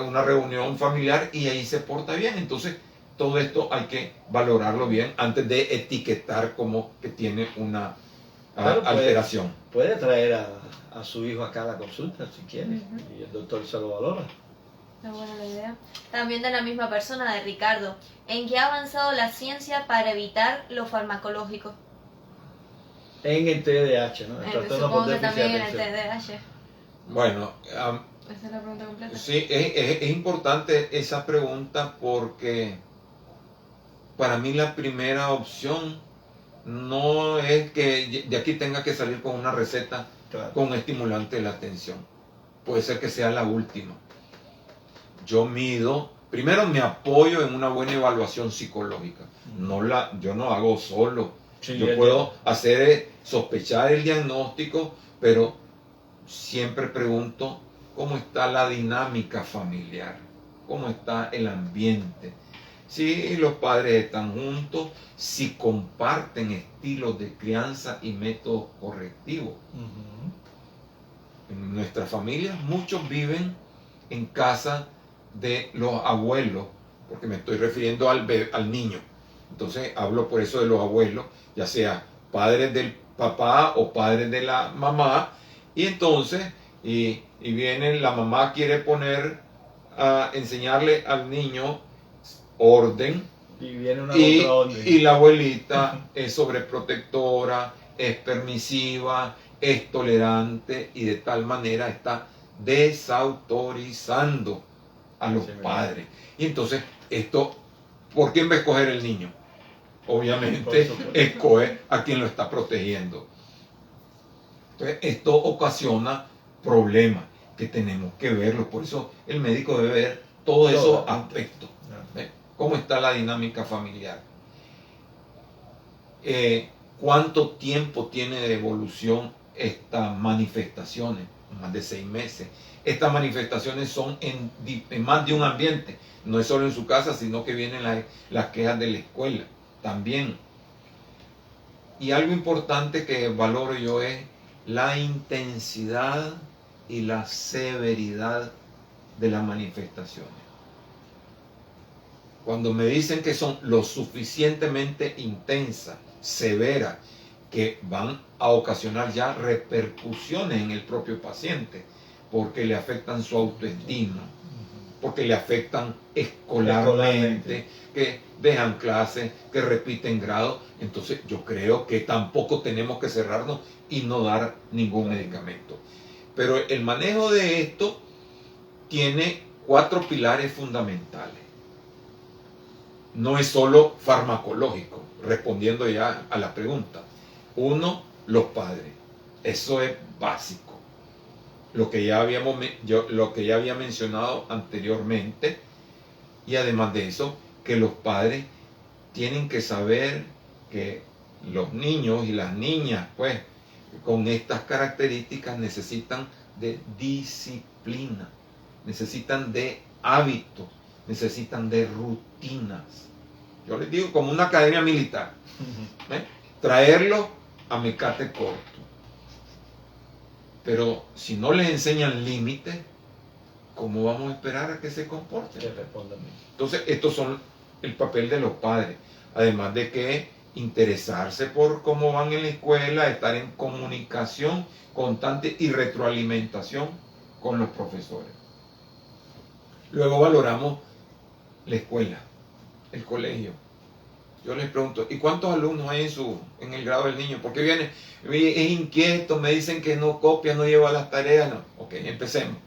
una reunión familiar, y ahí se porta bien. Entonces, todo esto hay que valorarlo bien antes de etiquetar como que tiene una alteración. Puede traer a su hijo acá a la consulta si quiere, y el doctor se lo valora. Está buena la idea. También de la misma persona, de Ricardo. ¿En qué ha avanzado la ciencia para evitar lo farmacológico? En el TDAH, ¿no? El trastorno Supongo por que déficit también de en el atención. TDAH. Bueno, Esa es la pregunta completa. sí, es importante esa pregunta porque para mí la primera opción no es que de aquí tenga que salir con una receta con estimulante de la atención. Puede ser que sea la última. Yo primero me apoyo en una buena evaluación psicológica. Yo no hago solo. Sí, yo puedo hacer sospechar el diagnóstico, pero siempre pregunto cómo está la dinámica familiar, cómo está el ambiente, si los padres están juntos, si comparten estilos de crianza y métodos correctivos. En nuestras familias muchos viven en casa de los abuelos, porque me estoy refiriendo al niño. Entonces hablo por eso de los abuelos, ya sea padres del papá o padres de la mamá, y entonces y viene la mamá, quiere poner a enseñarle al niño orden, Y viene una y, otra orden. y la abuelita es sobreprotectora, es permisiva, es tolerante, y de tal manera está desautorizando a los padres. Y entonces esto, ¿por quién va a escoger el niño? Obviamente escoge a quien lo está protegiendo. Entonces esto ocasiona problemas que tenemos que verlo. Por eso el médico debe ver todos esos aspectos. ¿Ve? ¿Cómo está la dinámica familiar? ¿Cuánto tiempo tiene de evolución estas manifestaciones? Más de 6 meses. Estas manifestaciones son en más de un ambiente. No es solo en su casa, sino que vienen las quejas de la escuela también. Y algo importante que valoro yo es la intensidad y la severidad de las manifestaciones. Cuando me dicen que son lo suficientemente intensas, severas, que van a ocasionar ya repercusiones en el propio paciente, porque le afectan su autoestima, porque le afectan escolarmente, que dejan clases, que repiten grado. Entonces yo creo que tampoco tenemos que cerrarnos y no dar ningún medicamento. Pero el manejo de esto tiene 4 pilares fundamentales. No es solo farmacológico, respondiendo ya a la pregunta. 1, los padres. Eso es básico. Lo que ya había mencionado anteriormente. Y además de eso, que los padres tienen que saber que los niños y las niñas, pues, con estas características necesitan de disciplina, necesitan de hábitos, necesitan de rutinas. Yo les digo como una academia militar, traerlos a mecate corto. Pero si no les enseñan límites, ¿cómo vamos a esperar a que se comporten? Que respondan bien. Entonces, estos son el papel de los padres. Además de que interesarse por cómo van en la escuela, estar en comunicación constante y retroalimentación con los profesores. Luego valoramos la escuela, el colegio. Yo les pregunto, ¿y cuántos alumnos hay en el grado del niño? Porque viene, es inquieto, me dicen que no copia, no lleva las tareas. No. Ok, empecemos.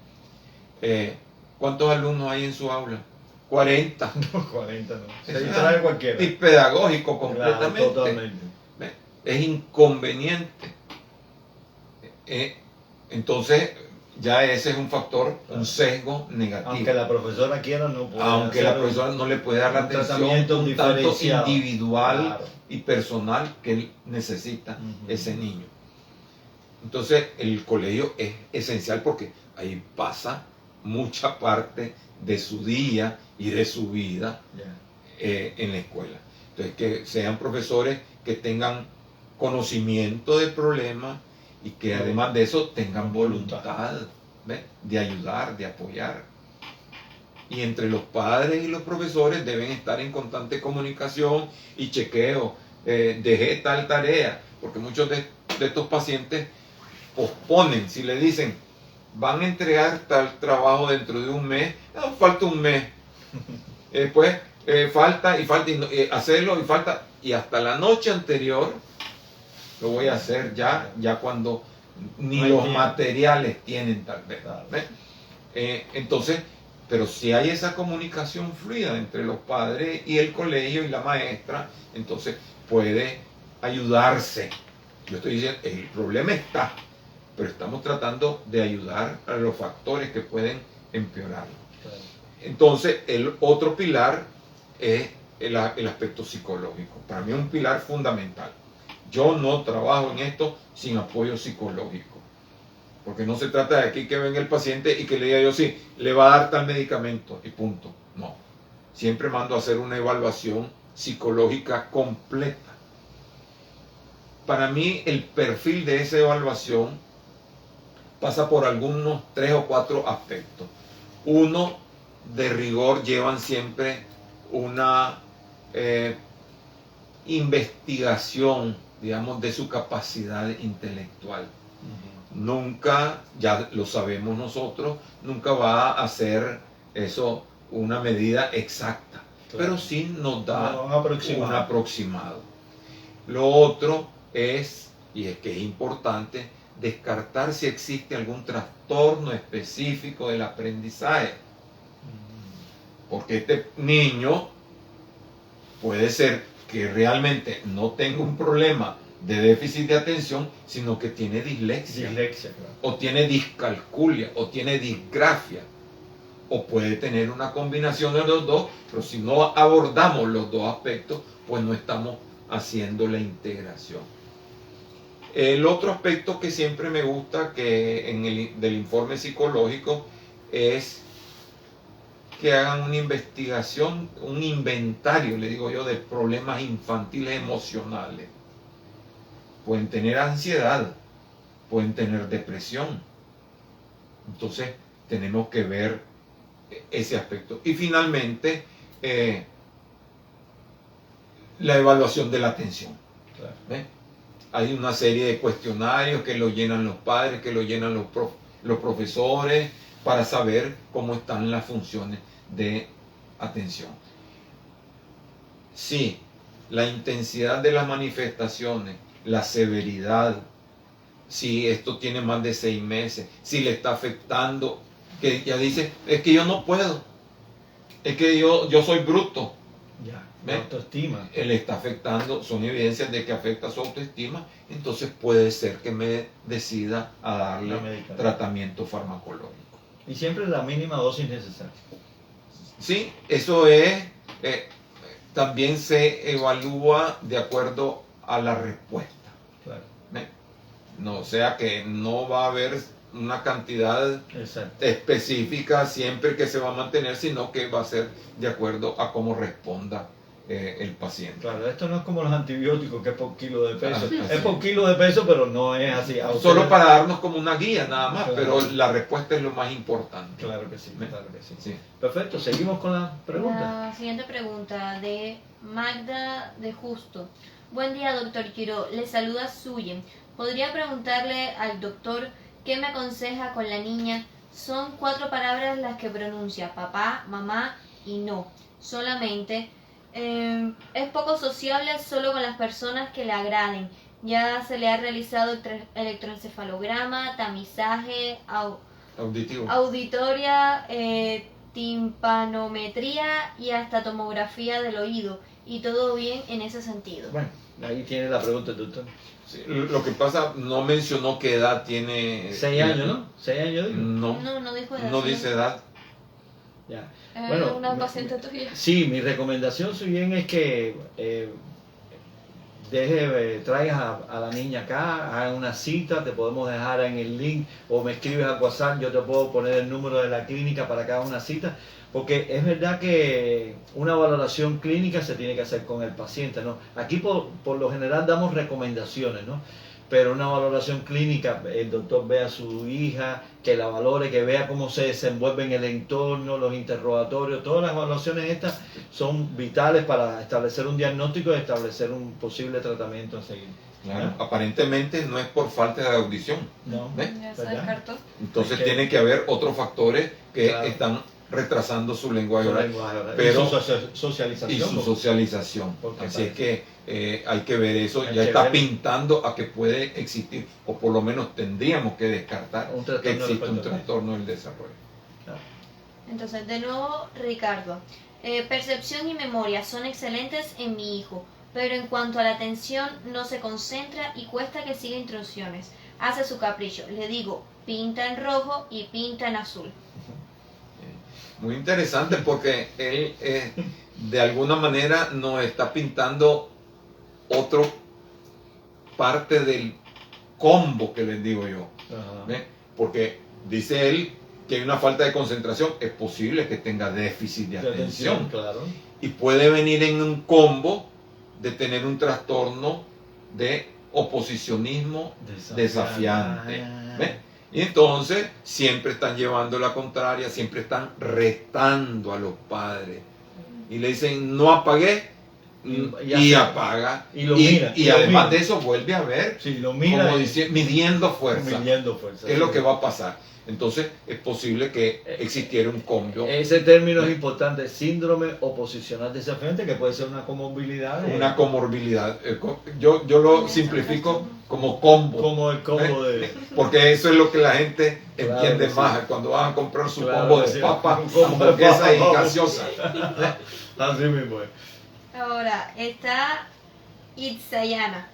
¿Cuántos alumnos hay en su aula? 40. No, 40 no. Se distrae cualquiera. Y pedagógico completamente. Claro, totalmente. Es inconveniente. Entonces, ya ese es un factor, un sesgo negativo. Aunque la profesora quiera, no puede. Aunque la profesora no le puede dar la atención un tanto individual, claro, y personal que necesita ese niño. Entonces, el colegio es esencial porque ahí pasa mucha parte de su día y de su vida en la escuela. Entonces, que sean profesores que tengan conocimiento del problema y que además de eso tengan voluntad, ¿ves?, de ayudar, de apoyar. Y entre los padres y los profesores deben estar en constante comunicación y chequeo. Dejé tal tarea, porque muchos de estos pacientes posponen. Si le dicen, van a entregar tal trabajo dentro de un mes, no, falta un mes. Después falta y hacerlo y falta, y hasta la noche anterior lo voy a hacer ya cuando ni los materiales tienen tal vez. ¿Ves? Entonces, pero si hay esa comunicación fluida entre los padres y el colegio y la maestra, entonces puede ayudarse. Yo estoy diciendo, el problema está, pero estamos tratando de ayudar a los factores que pueden empeorarlo. Entonces, el otro pilar es el aspecto psicológico. Para mí es un pilar fundamental. Yo no trabajo en esto sin apoyo psicológico. Porque no se trata de aquí que venga el paciente y que le diga yo, sí, le va a dar tal medicamento y punto. No. Siempre mando a hacer una evaluación psicológica completa. Para mí, el perfil de esa evaluación pasa por algunos 3 o 4 aspectos. Uno, de rigor, llevan siempre una investigación, digamos, de su capacidad intelectual. Nunca, ya lo sabemos nosotros, nunca va a ser eso una medida exacta, Claro. pero sí nos da Un aproximado. un aproximado. Lo otro es, y es que es importante, descartar si existe algún trastorno específico del aprendizaje. Porque este niño puede ser que realmente no tenga un problema de déficit de atención, sino que tiene dislexia, Dislexia, claro. o tiene discalculia, o tiene disgrafia, o puede tener una combinación de los dos, pero si no abordamos los dos aspectos, pues no estamos haciendo la integración. El otro aspecto que siempre me gusta que del informe psicológico es que hagan una investigación, un inventario, le digo yo, de problemas infantiles emocionales. Pueden tener ansiedad, pueden tener depresión. Entonces tenemos que ver ese aspecto. Y finalmente, la evaluación de la atención. Claro. ¿Ve? Hay una serie de cuestionarios que lo llenan los padres, que lo llenan los profesores, para saber cómo están las funciones de atención. Sí, la intensidad de las manifestaciones, la severidad, si esto tiene más de 6 meses, si le está afectando, que ya dice, es que yo no puedo, es que yo soy bruto. Ya, ¿Ve? autoestima. Le está afectando, son evidencias de que afecta su autoestima, entonces puede ser que me decida a La darle medicación. tratamiento farmacológico. Y siempre la mínima dosis necesaria. Sí, eso es, también se evalúa de acuerdo a la respuesta. Claro. ¿Ve? No, o sea que no va a haber una cantidad Exacto. específica siempre que se va a mantener, sino que va a ser de acuerdo a cómo responda el paciente. Claro, esto no es como los antibióticos, que es por kilo de peso. Ah, Es por kilo de peso, pero no es así. Solo para darnos como una guía nada más, Claro. pero la respuesta es lo más importante. Claro que sí, claro que sí. Sí. Perfecto, seguimos con la pregunta. La siguiente pregunta de Magda de Justo. Buen día, doctor Quiro. Le saluda Suyen. ¿Podría preguntarle al doctor qué me aconseja con la niña? Son 4 palabras las que pronuncia: papá, mamá y no. Solamente. Es poco sociable solo con las personas que le agraden. Ya se le ha realizado electroencefalograma, tamizaje, Auditivo. auditoria, timpanometría y hasta tomografía del oído. Y todo bien en ese sentido. Bueno, ahí tiene la pregunta, doctor. Sí, lo que pasa, no mencionó qué edad tiene. 6 años, ¿no? 6 años, digo. No dijo edad. No sino- dice edad. Ya. una paciente tuya. Sí, mi recomendación, si bien, es que traigas a la niña acá, hagan una cita, te podemos dejar en el link, o me escribes a WhatsApp, yo te puedo poner el número de la clínica para que haga una cita, porque es verdad que una valoración clínica se tiene que hacer con el paciente, ¿no? Aquí por lo general damos recomendaciones, ¿no? Pero una valoración clínica, el doctor ve a su hija, que la valore, que vea cómo se desenvuelve en el entorno, los interrogatorios, todas las evaluaciones estas son vitales para establecer un diagnóstico y establecer un posible tratamiento a seguir. Claro, ¿Ah? Aparentemente no es por falta de audición. ¿No? ¿Ve? Ya se ¿Verdad? descartó. Entonces Es que- tiene que haber otros factores que Claro. están retrasando su lenguaje Su oral lenguaje oral. pero- Y su socialización. y su porque- socialización. Porque Así es aparece. que hay que ver eso. Hay Ya que está ver. pintando a que puede existir, o por lo menos tendríamos que descartar Un trastorno que existe un respiratorio. trastorno del desarrollo. Claro. Entonces, de nuevo, Ricardo. Percepción y memoria son excelentes en mi hijo, pero en cuanto a la atención no se concentra y cuesta que siga instrucciones. Hace su capricho. Le digo, pinta en rojo y pinta en azul. Muy interesante porque él de alguna manera nos está pintando otro parte del combo que les digo yo. Ajá. ¿Ve? porque dice él que hay una falta de concentración, es posible que tenga déficit de atención. Claro. Y puede venir en un combo de tener un trastorno de oposicionismo desafiante. ¿Ves? Y entonces siempre están llevando la contraria, siempre están retando a los padres. Y le dicen, no apagué, y apaga. Y lo mira. Y además de eso vuelve a ver, sí, lo mira como midiendo fuerza. ¿Qué es lo que va a pasar? Entonces es posible que existiera un cambio. Ese término es importante, síndrome oposicional desafiante, que puede ser una comorbilidad. Una comorbilidad. Yo lo simplifico como combo. Como el combo de... Porque eso es lo que la gente entiende más. Cuando van a comprar su combo de papa, hamburguesa y gaseosa. Así mismo es. Ahora está Itzayana.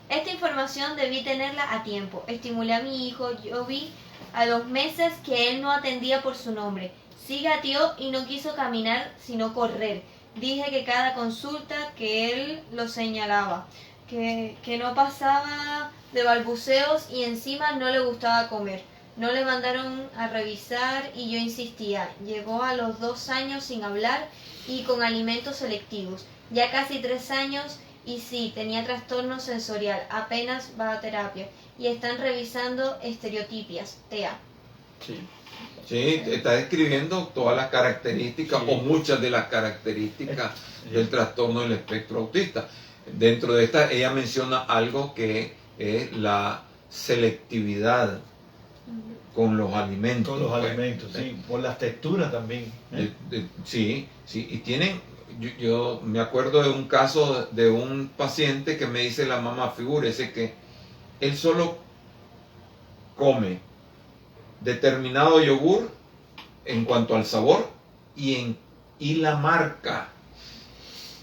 Esta información debí tenerla a tiempo. Estimulé a mi hijo. Yo vi a los meses que él no atendía por su nombre. Sí gateó y no quiso caminar sino correr. Dije que cada consulta que él lo señalaba, que no pasaba de balbuceos y encima no le gustaba comer. No le mandaron a revisar y yo insistía. Llegó a los 2 años sin hablar y con alimentos selectivos. Ya casi 3 años y sí, tenía trastorno sensorial. Apenas va a terapia. Y están revisando estereotipias, TEA. Sí. Sí, está describiendo todas las características o muchas de las características del trastorno del espectro autista. Dentro de esta, ella menciona algo que es la selectividad con los alimentos. Con los alimentos, sí. Por las texturas también. Sí, y tienen... Yo me acuerdo de un caso de un paciente que me dice la mamá, figúrese que él solo come determinado yogur en cuanto al sabor y la marca.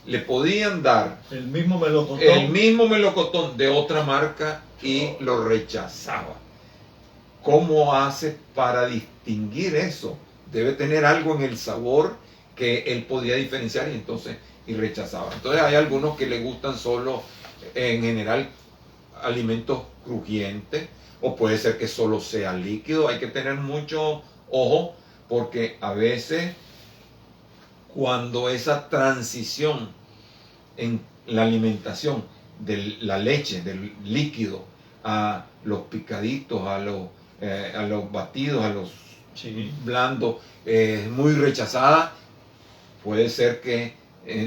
Le podían dar el mismo melocotón de otra marca y lo rechazaba. ¿Cómo hace para distinguir eso? Debe tener algo en el sabor que él podía diferenciar y rechazaba. Entonces hay algunos que le gustan solo, en general, alimentos crujientes, o puede ser que solo sea líquido. Hay que tener mucho ojo, porque a veces cuando esa transición en la alimentación de la leche, del líquido, a los picaditos, a los batidos, a los blandos, es muy rechazada, puede ser que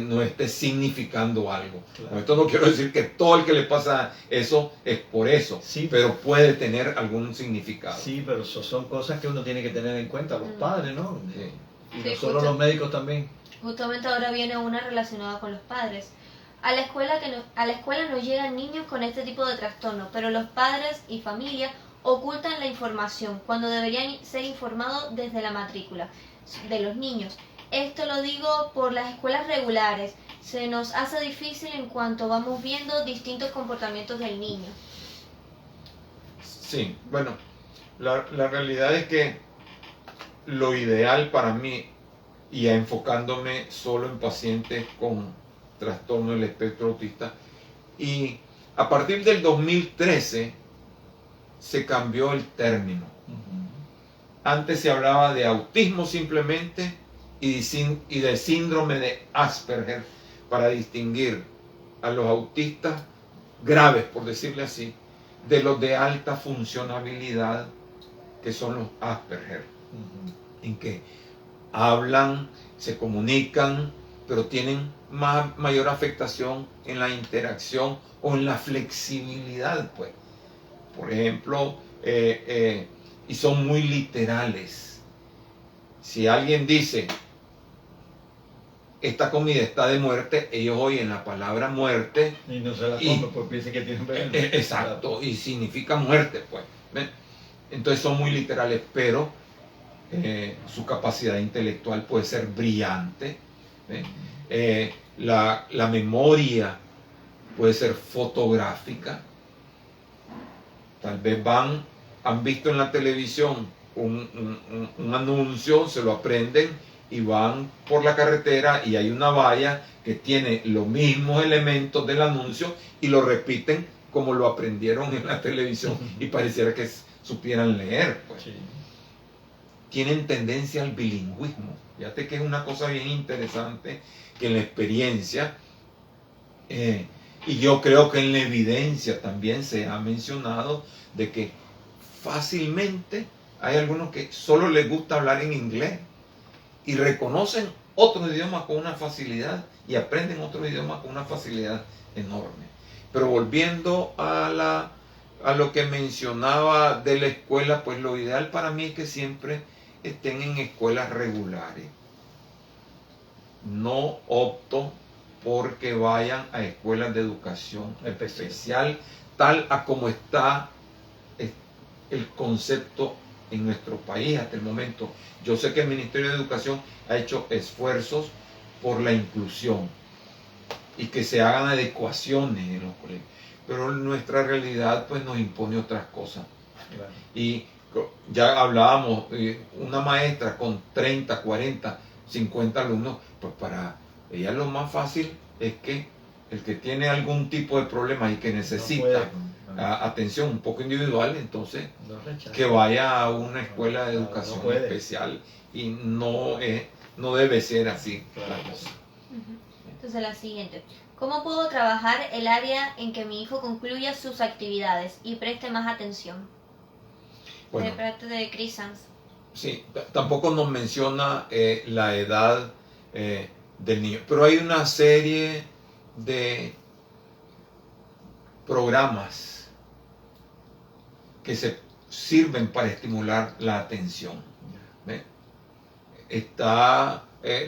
no esté significando algo. Claro. Con esto no quiero decir que todo el que le pasa eso es por eso, sí, pero puede tener algún significado. Sí, pero son cosas que uno tiene que tener en cuenta, los padres, ¿no? Sí. Y no solo los médicos también. Justamente ahora viene una relacionada con los padres. A la escuela no llegan niños con este tipo de trastorno, pero los padres y familia ocultan la información cuando deberían ser informados desde la matrícula de los niños. Esto lo digo por las escuelas regulares. Se nos hace difícil en cuanto vamos viendo distintos comportamientos del niño. Sí, bueno, la realidad es que lo ideal para mí, y enfocándome solo en pacientes con trastorno del espectro autista, y a partir del 2013 se cambió el término. Antes se hablaba de autismo simplemente y del síndrome de Asperger para distinguir a los autistas graves, por decirle así, de los de alta funcionabilidad, que son los Asperger, en que hablan, se comunican, pero tienen mayor afectación en la interacción o en la flexibilidad, pues. Por ejemplo, y son muy literales. Si alguien dice, esta comida está de muerte, ellos oyen la palabra muerte y no se la comen porque piensan que tienen veneno. Exacto, y significa muerte, pues. ¿Ven? Entonces son muy literales, pero su capacidad intelectual puede ser brillante. La memoria puede ser fotográfica. Tal vez han visto en la televisión un anuncio, se lo aprenden y van por la carretera y hay una valla que tiene los mismos elementos del anuncio y lo repiten como lo aprendieron en la televisión y pareciera que supieran leer, pues. Sí. Tienen tendencia al bilingüismo. Fíjate que es una cosa bien interesante que en la experiencia, y yo creo que en la evidencia también se ha mencionado de que fácilmente hay algunos que solo les gusta hablar en inglés y reconocen otro idioma con una facilidad y aprenden otro idioma con una facilidad enorme. Pero volviendo a lo que mencionaba de la escuela, pues lo ideal para mí es que siempre estén en escuelas regulares. No opto porque vayan a escuelas de educación especial, tal a como está el concepto en nuestro país hasta el momento. Yo sé que el Ministerio de Educación ha hecho esfuerzos por la inclusión y que se hagan adecuaciones en los colegios, pero nuestra realidad pues nos impone otras cosas. Claro. Y ya hablábamos, una maestra con 30, 40, 50 alumnos, pues para ella lo más fácil es que el que tiene algún tipo de problema y que necesita atención un poco individual, entonces que vaya a una escuela de educación especial, y no debe ser así la cosa. Entonces la siguiente: ¿cómo puedo trabajar el área en que mi hijo concluya sus actividades y preste más atención? Bueno, De parte de Chris Sanz. Sí, tampoco nos menciona la edad del niño, pero hay una serie de programas que se sirven para estimular la atención. ¿Ve?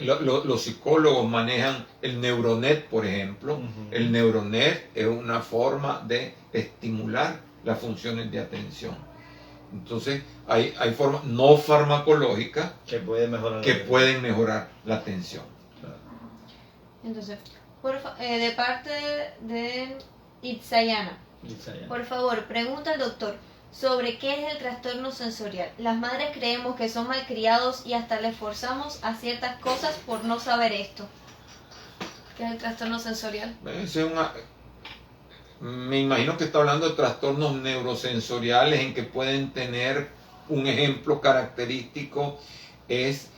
Los psicólogos manejan el Neuronet, por ejemplo. El Neuronet es una forma de estimular las funciones de atención. Entonces hay formas no farmacológicas que pueden mejorar la atención. Claro. Entonces, de parte de Itzayana, por favor, pregunta al doctor sobre qué es el trastorno sensorial. Las madres creemos que son malcriados y hasta les forzamos a ciertas cosas por no saber esto. ¿Qué es el trastorno sensorial? Me imagino que está hablando de trastornos neurosensoriales en que pueden tener un ejemplo característico, es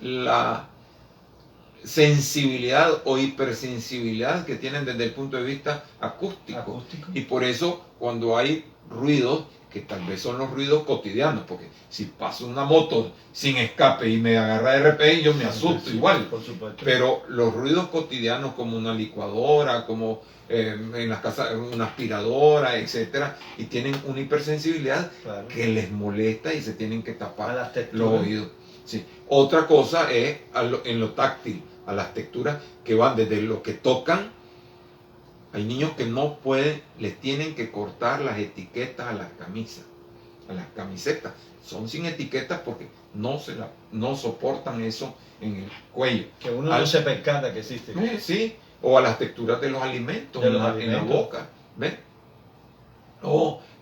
la sensibilidad o hipersensibilidad que tienen desde el punto de vista acústico. Y por eso cuando hay ruidos, que tal vez son los ruidos cotidianos, porque si pasa una moto sin escape y me agarra de repente, yo me asusto igual. Por supuesto. Pero los ruidos cotidianos como una licuadora, como en las casas una aspiradora, etcétera, y tienen una hipersensibilidad que les molesta y se tienen que tapar los oídos. Sí. Otra cosa es en lo táctil, a las texturas que van desde lo que tocan. Hay niños que no pueden, les tienen que cortar las etiquetas a las camisas, a las camisetas. Son sin etiquetas porque no soportan eso en el cuello. Que uno no se percata que existe. Sí, o a las texturas de los alimentos, en la boca. ¿Ves?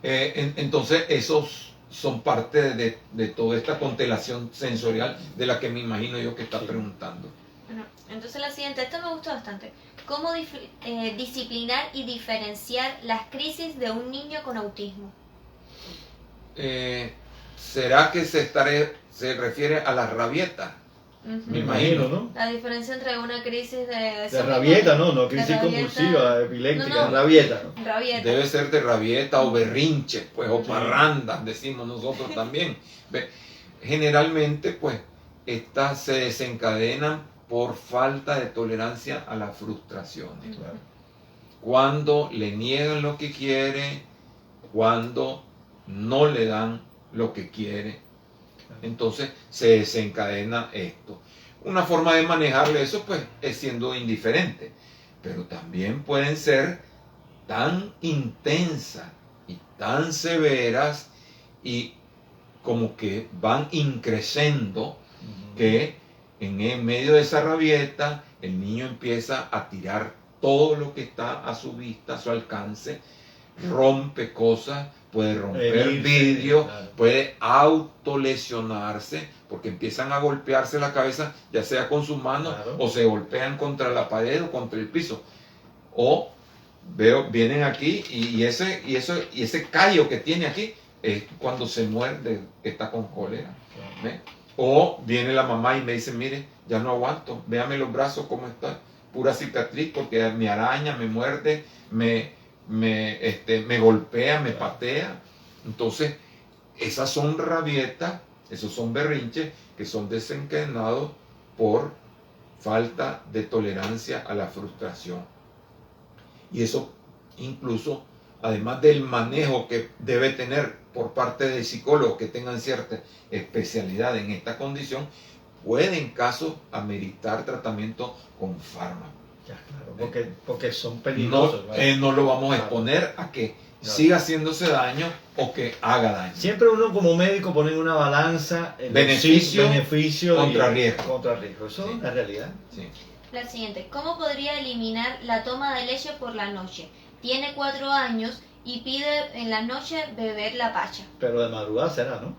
Entonces esos son parte de toda esta constelación sensorial de la que me imagino yo que está preguntando. Bueno, entonces la siguiente, esta me gustó bastante. ¿Cómo disciplinar y diferenciar las crisis de un niño con autismo? ¿Será que se refiere a las rabietas? Me imagino, ¿no? La diferencia entre una crisis de rabieta, no crisis compulsiva, epiléptica, rabieta, ¿no? Rabieta. Debe ser de rabieta o berrinche, pues, o parrandas, decimos nosotros también. Generalmente, pues, estas se desencadenan por falta de tolerancia a las frustraciones. Claro. Cuando le niegan lo que quiere, cuando no le dan lo que quiere, entonces se desencadena esto. Una forma de manejarle eso, pues, es siendo indiferente, pero también pueden ser tan intensas y tan severas y como que van increciendo que en medio de esa rabieta el niño empieza a tirar todo lo que está a su vista, a su alcance, rompe cosas, puede romper vidrio, puede autolesionarse, porque empiezan a golpearse la cabeza, ya sea con sus manos, o se golpean contra la pared o contra el piso, o vienen aquí y ese callo que tiene aquí es cuando se muerde, está con cólera. ¿Ve? O viene la mamá y me dice, mire, ya no aguanto, véame los brazos cómo están, pura cicatriz porque me araña, me muerde, me golpea, me patea. Entonces, esas son rabietas, esos son berrinches que son desencadenados por falta de tolerancia a la frustración. Y eso incluso, además del manejo que debe tener por parte de psicólogos que tengan cierta especialidad en esta condición, puede en caso ameritar tratamiento con fármaco. Ya, claro, porque son peligrosos. No lo vamos a exponer a que siga haciéndose daño o que haga daño. Siempre uno como médico pone en una balanza el beneficio contra riesgo. Contra riesgo. Eso Sí. es la realidad. Sí. La siguiente, ¿cómo podría eliminar la toma de leche por la noche? Tiene 4 años y pide en la noche beber la pacha. Pero de madrugada será, ¿no?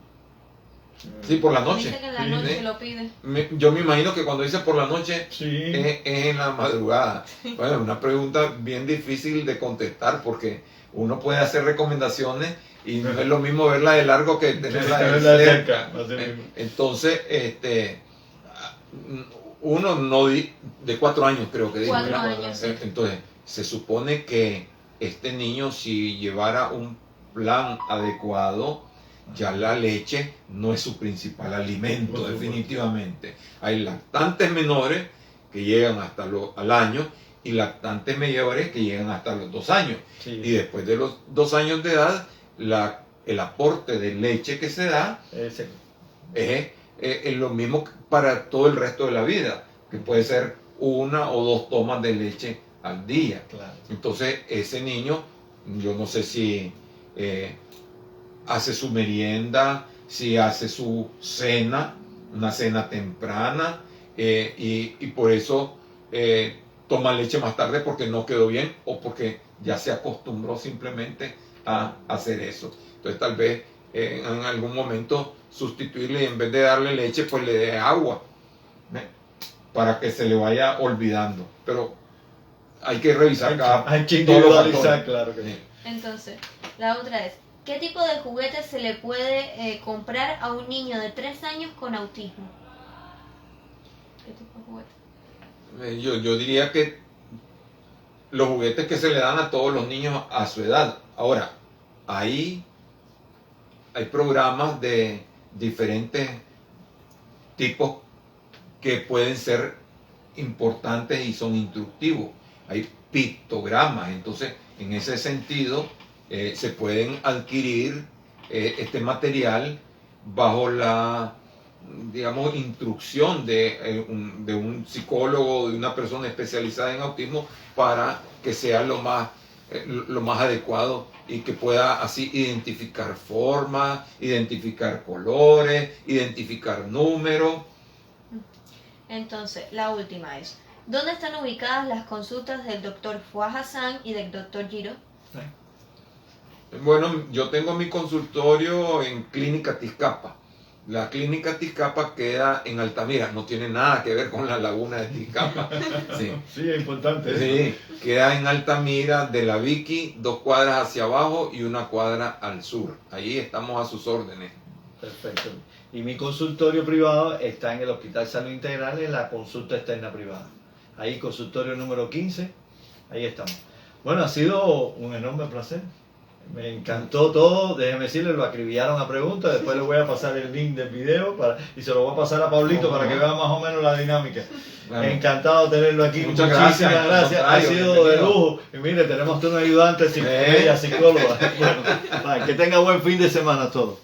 Sí, por la noche. Dice que en la noche lo pide. Yo me imagino que cuando dice por la noche Sí. es en la madrugada. Bueno, una pregunta bien difícil de contestar porque uno puede hacer recomendaciones y no es lo mismo verla de largo que tenerla de cerca. Entonces, uno no de 4 años creo que dijo. 4 años, sí. Entonces, se supone que este niño, si llevara un plan adecuado, ya la leche no es su principal alimento, definitivamente. Hay lactantes menores que llegan hasta al año y lactantes mayores que llegan hasta los 2 años. Sí. Y después de los 2 años de edad, el aporte de leche que se da es lo mismo para todo el resto de la vida, que puede ser 1 o 2 tomas de leche al día. Claro. Entonces ese niño, yo no sé si hace su merienda, si hace su cena, una cena temprana, y por eso toma leche más tarde porque no quedó bien o porque ya se acostumbró simplemente a hacer eso. Entonces tal vez en algún momento sustituirle y en vez de darle leche pues le dé agua, ¿ve? Para que se le vaya olvidando. Pero hay que revisar hay que todos los individualizar, factores. claro que sí. Entonces, la otra es, ¿qué tipo de juguetes se le puede comprar a un niño de 3 años con autismo? ¿Qué tipo de juguete? Yo diría que los juguetes que se le dan a todos los niños a su edad. Ahora, hay programas de diferentes tipos que pueden ser importantes y son instructivos. Hay pictogramas, entonces en ese sentido se pueden adquirir este material bajo la, digamos, instrucción de un psicólogo, de una persona especializada en autismo, para que sea lo más adecuado y que pueda así identificar formas, identificar colores, identificar números. Entonces, la última es, ¿dónde están ubicadas las consultas del doctor Fouad Hassan y del doctor Giro? Bueno, yo tengo mi consultorio en Clínica Tizcapa. La Clínica Tizcapa queda en Altamira, no tiene nada que ver con la laguna de Tizcapa. Sí, Sí, es importante. sí, queda en Altamira de la Vicky, 2 cuadras hacia abajo y 1 cuadra al sur. Ahí estamos a sus órdenes. Perfecto. Y mi consultorio privado está en el Hospital Salud Integral, en la consulta externa privada. Ahí, consultorio número 15, ahí estamos. Bueno, ha sido un enorme placer. Me encantó todo, déjeme decirle, lo acribillaron a preguntas, después le voy a pasar el link del video y se lo voy a pasar a Pablito para que vea más o menos la dinámica. Claro. Encantado de tenerlo aquí, Muchas muchísimas gracias, gracias, ha al sido contrario, de bienvenido. lujo. Y mire, tenemos tú una ayudante, psicóloga. Bueno, que tenga buen fin de semana a todos.